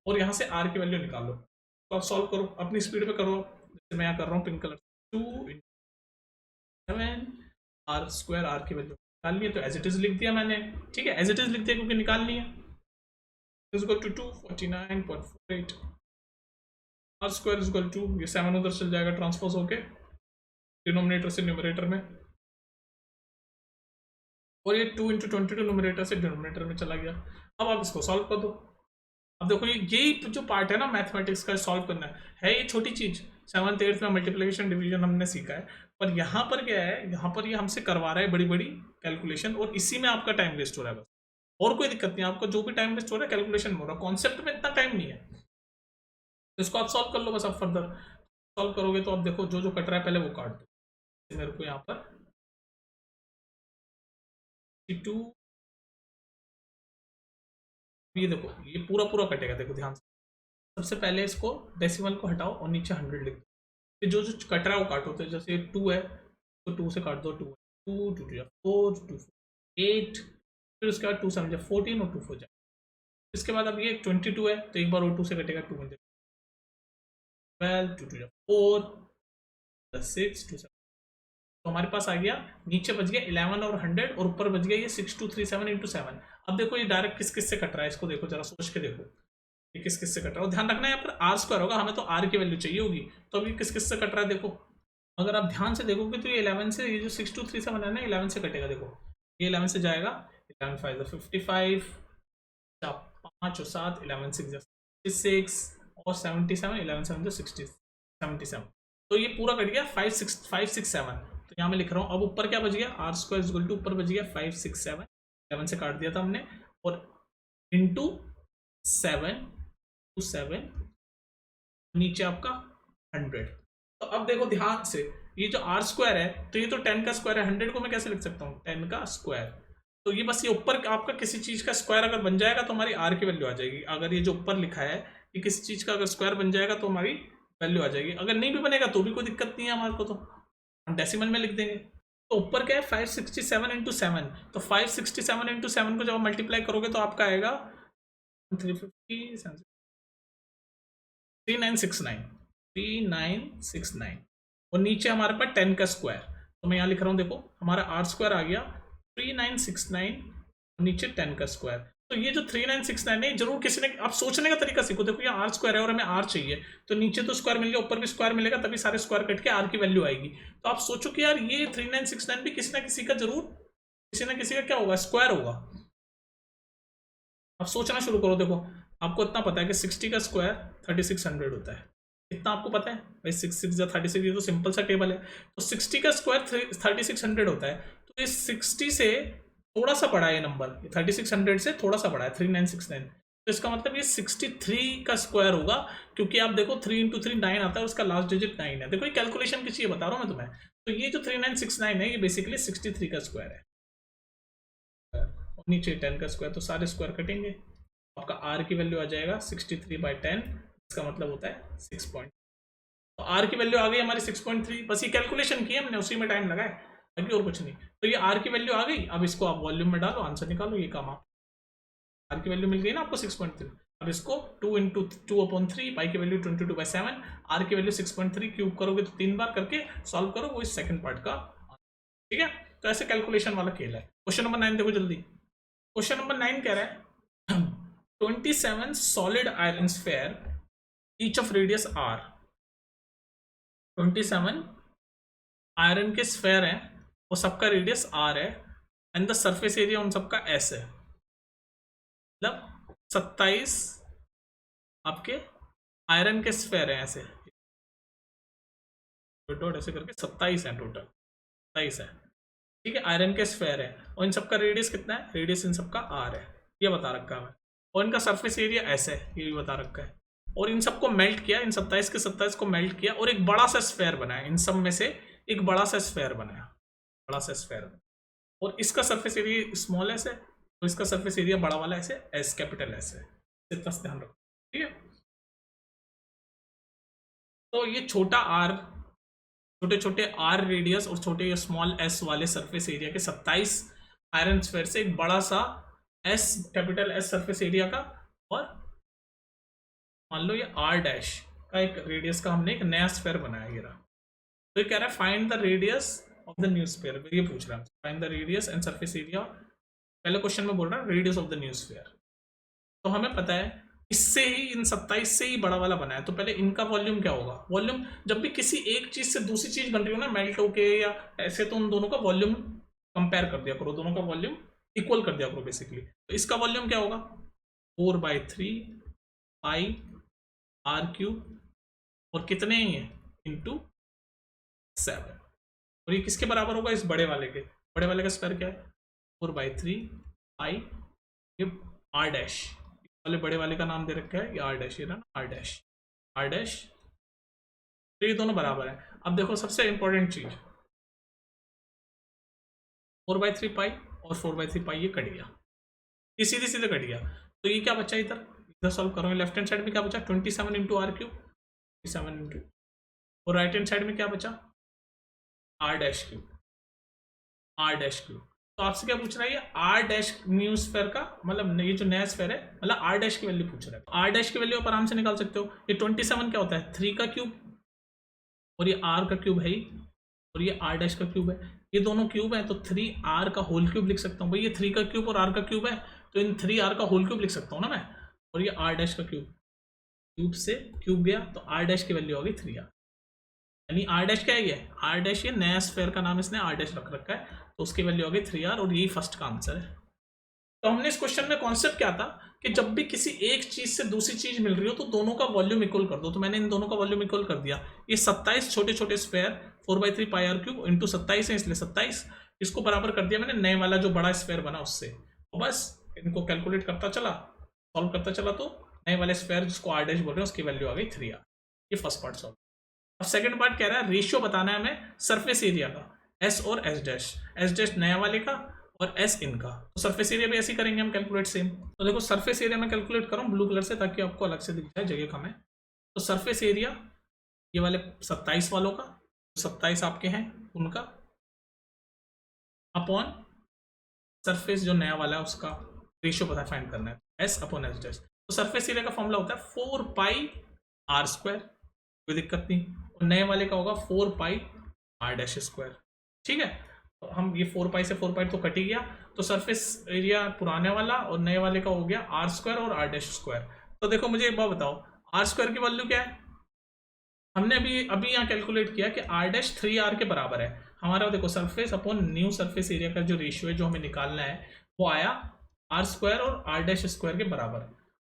और यहाँ से आर की वैल्यू निकालो। तो आप सॉल्व करो, अपनी स्पीड पे करो, जैसे मैं यहाँ कर रहा हूँ पिंक कलर, 2/7 r², आर की वैल्यू निकाल लिया, तो एज इट इज लिख दिया मैंने। ठीक है, एज इट इज लिख दिया क्योंकि निकालनी है। Equal to 249.48 r² equal to, ये 7 उधर चल जाएगा ट्रांसपोज होके डिनोमिनेटर से न्यूमरेटर में, और ये 2 × 22 न्यूमरेटर से डिनोमिनेटर में चला गया। अब आप इसको सॉल्व कर दो। अब देखो यही जो पार्ट है ना मैथमेटिक्स का, सॉल्व करना है ये छोटी चीज, 7th 8th में मल्टीप्लिकेशन डिवीजन हमने सीखा है, पर यहाँ पर क्या है, यहाँ पर ये हमसे करवा रहा है बड़ी बड़ी कैलकुलेशन, और इसी में आपका टाइम वेस्ट हो रहा है बस, और कोई दिक्कत नहीं। आपका जो भी टाइम वेस्ट हो रहा है कैलकुलेशन में हो रहा है, कॉन्सेप्ट में इतना टाइम नहीं है। तो इसको आप सॉल्व कर लो बस। आप फर्दर सॉल्व करोगे तो आप देखो जो जो कट रहा है पहले वो काट दो। मेरे को यहाँ पर 2, ये देखो ये पूरा पूरा कटेगा, देखो ध्यान से। सबसे पहले इसको डेसिमल को हटाओ और नीचे 100 लिख दो, फिर जो जो कट रहा है वो काटो। तो जैसे 2 है तो 2 से काट दो, 2 2 2 2 4 2 8, फिर उसके बाद 2 7 14 और 2 4 जाए। इसके बाद अब ये 22 है तो एक बार और 2 से कटेगा, 2 12 2 2 4 6 2 7, तो हमारे पास आ गया, नीचे बच गया 11 और 100, और ऊपर बच गया ये 6237 × 7। अब देखो ये डायरेक्ट किस किस से कट रहा है, इसको देखो जरा सोच के देखो ये किस किस से कट रहा है। ध्यान रखना है यहाँ पर r² होगा, हमें तो r की वैल्यू चाहिए होगी। तो अभी किस किस से कट रहा है देखो, अगर आप ध्यान से देखोगे तो ये 11 से, ये जो 6237 है ना 11 से कटेगा। देखो ये 11 से जाएगा, 11 5 55, 5 और 7 11 6 66 और 77, 11 7 60 77, तो ये पूरा कट गया 5 6 7। तो यहाँ मैं लिख रहा हूँ। अब ऊपर क्या बच गया? r² इक्वल टू, ऊपर बच गया 5 6 7, 11 से काट दिया था हमने, और इंटू 7 टू 7, नीचे आपका 100। तो अब देखो ध्यान से, ये जो r² है तो ये तो 10 का स्क्वायर है, 100 को मैं कैसे लिख सकता हूँ? 10 का स्क्वायर। तो ये बस ये ऊपर आपका किसी चीज का स्क्वायर अगर बन जाएगा तो हमारी r की वैल्यू आ जाएगी। अगर ये जो ऊपर लिखा है कि किसी चीज का अगर स्क्वायर बन जाएगा तो हमारी वैल्यू आ जाएगी, अगर नहीं भी बनेगा तो भी कोई दिक्कत नहीं है हमारे को, तो हम डेसिमल में लिख देंगे। तो ऊपर क्या है? 567 × 7, तो 567 × 7 को जब मल्टीप्लाई करोगे तो आपका आएगा 350 3969, और नीचे हमारे पास 10 का स्क्वायर। तो मैं यहाँ लिख रहा हूँ, देखो हमारा r² आ गया 3969 नीचे 10 का स्क्वायर। तो ये जो 3969 है जरूर किसी ने, आप सोचने का तरीका सीखो। देखो ये आर स्क्वायर है और हमें आर चाहिए, तो नीचे तो स्क्वायर मिल गया, ऊपर भी स्क्वायर मिलेगा, तभी सारे स्क्वायर कट के आर की वैल्यू आएगी। तो आप सोचो कि यार ये 3969 भी किसी ना किसी का जरूर, किसी ना किसी का क्या होगा, स्क्वायर होगा। अब सोचना शुरू करो। देखो आपको इतना पता है कि 60 का स्क्वायर 3600 होता है, इतना आपको पता है भाई। 6 या 36, ये तो सिंपल सा टेबल है। तो 60 का स्क्वायर 3600 होता है। तो इस 60 से थोड़ा सा बड़ा है ये नंबर, 3600 से थोड़ा सा बड़ा है 3969। तो इसका मतलब ये 63 का स्क्वायर होगा, क्योंकि आप देखो 3 इंटू 3 9 आता है, उसका लास्ट डिजिट 9 है। देखो ये कैलकुलेशन किसी ये बता रहा हूँ मैं तुम्हें। तो ये जो 3969 है ये बेसिकली 63 का स्क्वायर है। और नीचे 10 का स्क्वायर, तो सारे स्क्वायर कटेंगे, आपका आर की वैल्यू आ जाएगा 63/10। इसका मतलब होता है 6 पॉइंट। तो आर की वैल्यू आ गई हमारी 6.3। बस ये कैलकुलेशन की हमने, उसी में टाइम लगाया, बाकी और कुछ नहीं। तो ये आर की वैल्यू आ गई। अब इसको आप वॉल्यूम में डालो, आंसर निकालो, ये काम आप। आर की वैल्यू मिल गई ना आपको 6.3। अब इसको 2 इंटू 2/3, पाई की वैल्यू 22/7, आर की वैल्यू 6.3, क्यूब करोगे तो 3 बार करके सॉल्व करो, वो इस सेकंड पार्ट का। ठीक है, तो ऐसे कैलकुलेशन वाला खेल है। क्वेश्चन नंबर 9 देखो जल्दी। क्वेश्चन नंबर 9 कह रहा है 27 solid iron sphere, each of radius r। 27 iron के स्फेयर हैं, वो सबका रेडियस r है, एंड द सरफेस एरिया उन सबका s है। मतलब 27 आपके आयरन के स्फेयर हैं, ऐसे डॉट ऐसे करके 27 है, टोटल 27 है। ठीक है, आयरन के स्फेयर है, और इन सबका रेडियस कितना है, रेडियस इन सबका r है, ये बता रखा है। और इनका सरफेस एरिया ऐसे है, ये भी बता रखा है। और इन सबको मेल्ट किया, इन 27 के 27 को मेल्ट किया, और एक बड़ा सा स्फेयर बनाया। इन सब में से एक बड़ा सा स्फेयर बनाया, बड़ा सा स्फेयर। और इसका सरफेस एरिया स्मॉल एस है, और इसका सरफेस एरिया बड़ा वाला ऐसे एस, कैपिटल एस है। इतना ध्यान रखो, ठीक है। तो ये छोटा आर, छोटे छोटे आर रेडियस और छोटे स्मॉल एस वाले सरफेस एरिया के 27 आयरन स्फेयर से एक बड़ा सा S, capital S surface area का, और मान लो ये आर डैश का एक रेडियस का हमने एक नया स्फेयर बनाया। ये रहा। तो ये कह रहा है find the radius of the new sphere, ये पूछ रहा है find the radius and surface area. पहले क्वेश्चन में बोल रहा है radius of the new sphere. तो हमें पता है इससे ही, इन 27 से ही बड़ा वाला बना है। तो पहले इनका वॉल्यूम क्या होगा, वॉल्यूम जब भी किसी एक चीज से दूसरी चीज बन रही हो ना, मेल्ट होके या ऐसे, तो उन दोनों का वॉल्यूम कंपेयर कर दिया करो, दोनों का वॉल्यूम इक्वल कर दिया करो बेसिकली। तो इसका वॉल्यूम क्या होगा, 4/3 पाई आर क्यूब, और कितने ही है, इंटू 7। और ये किसके बराबर होगा, इस बड़े वाले के। बड़े वाले का स्क्वायर क्या है, 4/3 पाई, ये आर डैश वाले बड़े वाले का नाम दे रखा है, ये आर डैश, ये ना आर डैश, आर डैश। तो ये दोनों बराबर है। अब देखो सबसे इंपॉर्टेंट चीज, 4/3 पाई और 4/3 पाई ये कट गया, ये सीधे सीधे कट गया। तो ये क्या बचा, इधर इधर सॉल्व करोगे, लेफ्ट हैंड साइड में क्या बचा, 27 इंटू आर क्यूब, 27 इंटू, और राइट हैंड साइड में क्या बचा, r dash cube, r dash cube. तो आपसे क्या पूछ रहा है, ये आर डैश न्यू स्फेयर का, मतलब ये जो नया स्फेयर है, मतलब आर डैश की वैल्यू पूछ रहा है। आर डैश की वैल्यू आप आराम से निकाल सकते हो। ये 27 क्या होता है, 3 का क्यूब, और ये आर का क्यूब है ही, और ये आर डैश का क्यूब है। ये दोनों क्यूब है, तो 3r का होल क्यूब लिख सकता हूँ भाई। ये 3 का क्यूब और r का क्यूब है, तो इन 3r का होल क्यूब लिख सकता हूँ ना मैं। और ये r डैश का क्यूब, क्यूब से क्यूब गया, तो r डैश की वैल्यू होगी 3r। यानी r डैश क्या है, ये r डैश, ये नया स्फेयर का नाम इसने r डैश रख रखा है, तो उसकी वैल्यू होगी 3r, और यही फर्स्ट का आंसर है। तो हमने इस क्वेश्चन में कॉन्सेप्ट क्या था कि जब भी किसी एक चीज से दूसरी चीज मिल रही हो, तो दोनों का वॉल्यूम इक्वल कर दो। तो मैंने इन दोनों का वॉल्यूम इक्वल कर दिया। ये 27 छोटे छोटे sphere 4/3 pi r cube into 27 है, इसलिए 27, इसको बराबर कर दिया मैंने नए वाला जो बड़ा स्फेयर बना उससे। तो बस इनको कैलकुलेट करता चला, सॉल्व करता चला, तो नए वाले स्फेयर जिसको आर डैश बोल रहे हैं उसकी वैल्यू आ गई 3r। ये फर्स्ट पार्ट सॉल्व। अब सेकंड पार्ट कह रहा है रेशियो बताना है हमें सरफेस एरिया का, एस और एस डैश, एस डैश नया वाले का और एस इनका। तो सरफेस एरिया भी ऐसे ही करेंगे हम कैलकुलेट सेम। तो देखो सरफेस एरिया में कैलकुलेट करूँ ब्लू कलर से, ताकि आपको अलग से दिख जाए, जगह कम है। तो सरफेस एरिया ये वाले 27 वालों का, 27 आपके हैं उनका, अपॉन सरफेस जो नया वाला है उसका रेशियो पता फाइंड करना है, एस अपॉन एस डैश। तो सरफेस एरिया का फॉर्मूला होता है 4 पाई आर स्क्वायर, कोई दिक्कत नहीं, और नए वाले का होगा 4 पाई आर डैश स्क्वायर। ठीक है, तो हम ये 4 पाई से 4 पाई तो कट ही गया, तो सरफेस एरिया पुराने वाला और नए वाले का हो गया आर स्क्वायर और आर डैश स्क्वायर। तो देखो मुझे एक बात बताओ, आर स्क्वायर की वैल्यू क्या है? हमने अभी अभी यहाँ कैलकुलेट किया कि आर डैश 3r के बराबर है। हमारा देखो surface upon new surface area का जो रेशियो है जो हमें निकालना है वो आया आर स्क्वायर और आर डैश स्क्वायर के बराबर।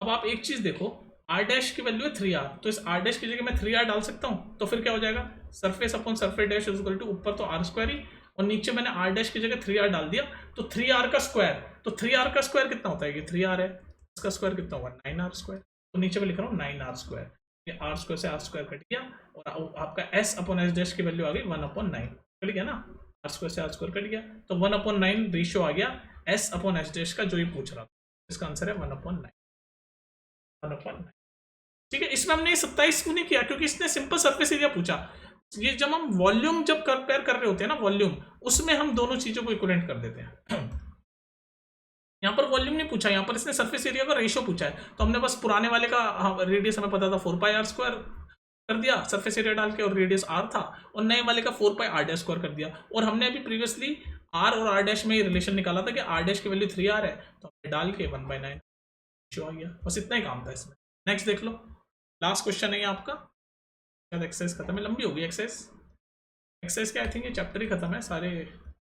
अब आप एक चीज देखो, आर डैश की वैल्यू है 3r, तो इस आर डैश की जगह मैं 3r डाल सकता हूँ। तो फिर क्या हो जाएगा, surface upon surface dash is equal to ऊपर तो आर स्क्वायर ही और नीचे मैंने आर डैश की जगह 3r डाल दिया, तो 3r का स्क्वायर, तो 3r का स्क्वायर कितना होता है, ये 3r है, इसका स्क्वायर कितना होगा 9r स्क्वायर। तो नीचे मैं लिख रहा हूँ 9r स्क्वायर, ये आर स्क्वायर से आर स्क्वायर कट गया और आपका एस अपॉन एस डैश की वैल्यू आ गई 1/9, कट गया ना, आर स्क्वायर से आर स्क्वायर कट गया, तो 1/9 रेशियो आ गया एस अपॉन एस डैश का जो ये पूछ रहा था। इसका आंसर है 1/9, 1/9। ठीक है, इसमें हमने 27 क्यों नहीं किया, क्योंकि इसने सिंपल सरफेस एरिया पूछा। ये जब हम वॉल्यूम जब कंपेयर कर रहे होते हैं ना, वॉल्यूम, उसमें हम दोनों चीजों को इक्विवेलेंट कर देते हैं। यहाँ पर वॉल्यूम नहीं पूछा, यहाँ पर इसने सरफेस एरिया का रेशियो पूछा है, तो हमने बस पुराने वाले का रेडियस हमें पता था 4πr स्क्वायर कर दिया सरफेस एरिया डाल के और रेडियस r था, और नए वाले का 4πr डैश स्क्वायर कर दिया। और हमने अभी प्रीवियसली r और r डैश में ये रिलेशन निकाला था कि r डैश की वैल्यू 3r है, तो हमने डाल के 1/9 आ गया। बस इतना ही काम था इसमें। नेक्स्ट देख लो, लास्ट क्वेश्चन है ये आपका, शायद एक्सरसाइज खत्म है, लंबी होगी एक्सरसाइज क्या, आई थिंक ये चैप्टर ही खत्म है, सारे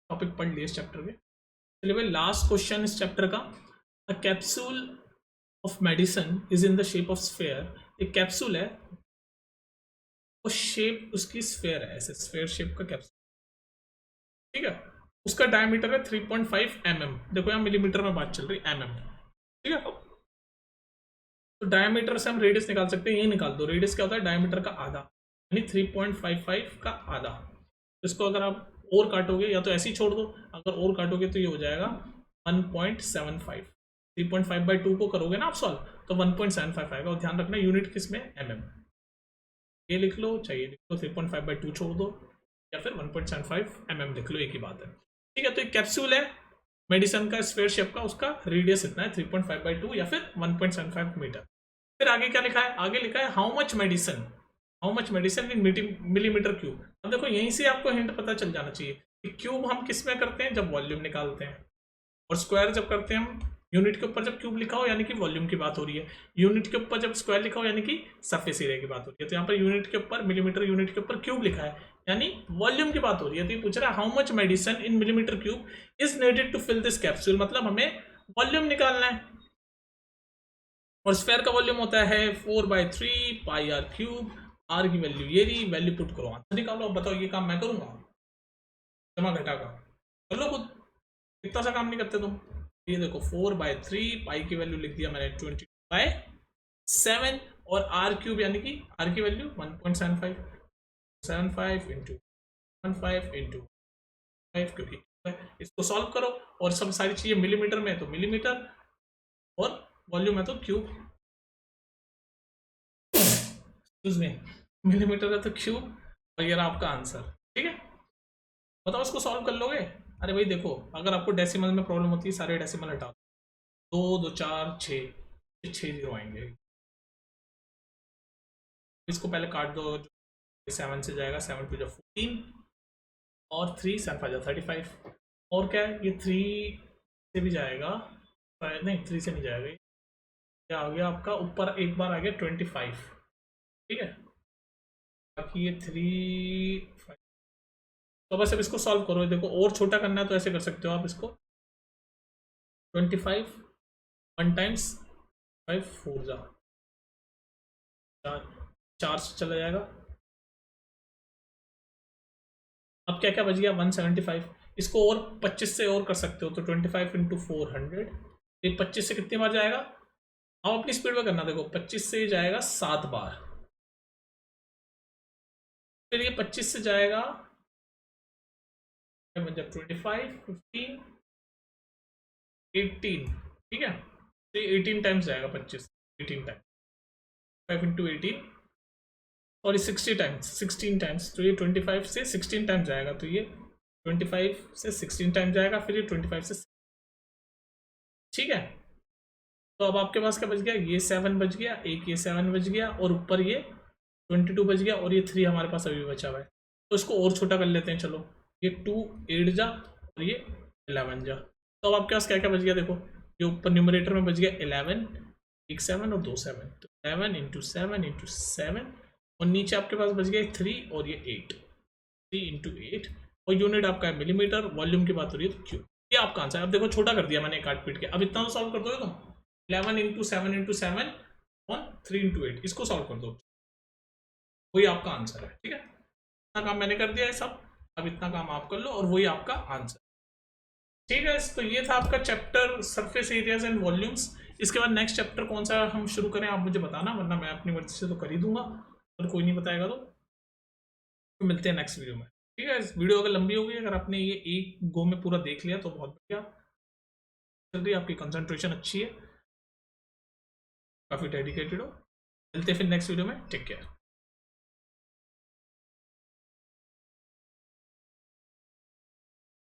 टॉपिक पढ़ लिए इस चैप्टर के। चलिए भाई लास्ट क्वेश्चन इस चैप्टर का, a capsule of medicine is in the shape of sphere. एक कैप्सूल है, वो शेप उसकी स्फेयर है, ऐसे स्फेयर शेप का कैप्सूल, ठीक है, उसका डायमीटर है 3.5 mm। देखो यहाँ मिलीमीटर में बात चल रही mm, ठीक है। तो डायमीटर से हम रेडियस निकाल सकते हैं, ये निकाल दो, रेडियस क्या होता है डायमीटर का आधा, यानी 3.55 का आधा। इसको अगर आप और काटोगे या तो ऐसे ही छोड़ दो, अगर और काटोगे तो ये हो जाएगा 1.75। 3.5/2 को करोगे ना आप सॉल्व तो 1.75 आएगा, और ध्यान रखना यूनिट किस में, mm। ये लिख लो, चाहिए लिख लो, 3.5/2 छोड़ दो या फिर 1.75 mm लिख लो, एक ही बात है, ठीक है। तो एक कैप्सूल है मेडिसिन का स्फेयर शेप का, उसका रेडियस इतना है 3.5/2 या फिर 1.75 मीटर। फिर आगे क्या लिखा है, आगे लिखा है how much medicine in millimetre cube. अब देखो यहीं से आपको हिंट पता चल जाना चाहिए कि क्यूब हम किस में करते हैं, जब वॉल्यूम निकालते हैं, और स्क्वायर जब करते हैं हम यूनिट के ऊपर जब क्यूब लिखा हो यानी कि वॉल्यूम की बात हो रही है, यूनिट के ऊपर जब स्क्वायर लिखा हो यानी कि सरफेस एरिया की बात हो रही है। तो यहाँ पर यूनिट के ऊपर मिलीमीटर, यूनिट के ऊपर क्यूब लिखा है यानी वॉल्यूम की बात हो रही है। तो ये पूछ रहा है how much medicine in millimetre cube is needed to fill this capsule, मतलब हमें वॉल्यूम निकालना है, और स्फेयर का वॉल्यूम होता है 4/3 πr³। आर की वैल्यू ये रही, वैल्यू पुट करो, आंसर निकालो। अब बताओ ये काम मैं करूंगा, जमा घटा का कर लो खुद, इतना सा काम नहीं करते तुम। ये देखो 4/3 पाई की वैल्यू लिख दिया मैंने 20/7, और r³ यानी कि r की वैल्यू 1.75, 75 इंटू 15 इंटू 5, क्योंकि इसको सॉल्व करो, और सब सारी चीजें मिलीमीटर में है तो मिलीमीटर, और वॉल्यूम है तो क्यूब, मिलीमीटर है तो क्यूब, और ये रहा आपका आंसर, ठीक है। बताओ इसको सॉल्व कर लोगे? अरे भाई देखो, अगर आपको डेसिमल में प्रॉब्लम होती है, सारे डेसिमल हटा दो, 2 2 4 6 जीरो आएंगे। इसको पहले काट दो, 7 से जाएगा, 7 2 14, और 3 7 5 35, और क्या है, ये 3 से भी जाएगा, नहीं 3 से नहीं जाएगा, ये आ गया आपका ऊपर एक बार आ गया 25, ठीक है। बाकी ये 3 5, तो बस अब इसको सॉल्व करो। देखो और छोटा करना है तो ऐसे कर सकते हो आप इसको, 25 1 टाइम्स 5 4 जा 4 से चला जाएगा। अब क्या क्या बच गया 175, इसको और 25 से और कर सकते हो, तो 25 इंटू 400, ये 25 से कितनी बार जाएगा, आप अपनी स्पीड में करना। देखो 25 से जाएगा 7 बार, फिर ये 25 से जाएगा 25 15 18, ठीक है, तो ये 18 टाइम्स जाएगा, 25 18 टाइम्स, 5 इंटू 18 और ये 16 टाइम्स, तो ये 25 से 16 टाइम्स जाएगा, तो ये 25 से 16 टाइम्स जाएगा, फिर ये 25 से, ठीक है। तो अब आपके पास क्या बच गया, ये 7 बच गया, एक ये 7 बच गया, और ऊपर ये 22 बच गया, और ये 3 हमारे पास अभी बचा हुआ है। तो इसको और छोटा कर लेते हैं, चलो ये 2 8 जा और ये 11 जा। तो तो अब आपके पास क्या क्या बच गया, देखो ये ऊपर न्यूमरेटर में बच गया 11, एक 7 और 2 7, तो 11 इंटू 7 इंटू 7, और नीचे आपके पास बच गया 3 और ये 8, 3 इंटू 8, और यूनिट आपका है मिलीमीटर, वॉल्यूम की बात हो रही है तो क्यूब। ये आपका आंसर है। अब देखो छोटा कर दिया मैंने काट पीट के, अब इतना तो सॉल्व कर दोगे तुम, 11 इंटू 7 इंटू 7 और 3 इंटू 8, इसको सॉल्व कर दो, वही आपका आंसर है। ठीक है, इतना काम मैंने कर दिया है सब, अब इतना काम आप कर लो और वही आपका आंसर। ठीक है, तो ये था आपका chapter surface areas and volumes. इसके बाद नेक्स्ट चैप्टर कौन सा हम शुरू करें आप मुझे बताना, वरना मैं अपनी मर्जी से तो कर ही दूंगा, और कोई नहीं बताएगा तो मिलते हैं नेक्स्ट वीडियो में। ठीक है, इस वीडियो अगर लंबी हो गई, अगर आपने ये एक गो में पूरा देख लिया तो बहुत बढ़िया चल रही है, आपकी कंसंट्रेशन अच्छी है, काफ़ी डेडिकेटेड हो। मिलते हैं फिर नेक्स्ट वीडियो में, टेक केयर।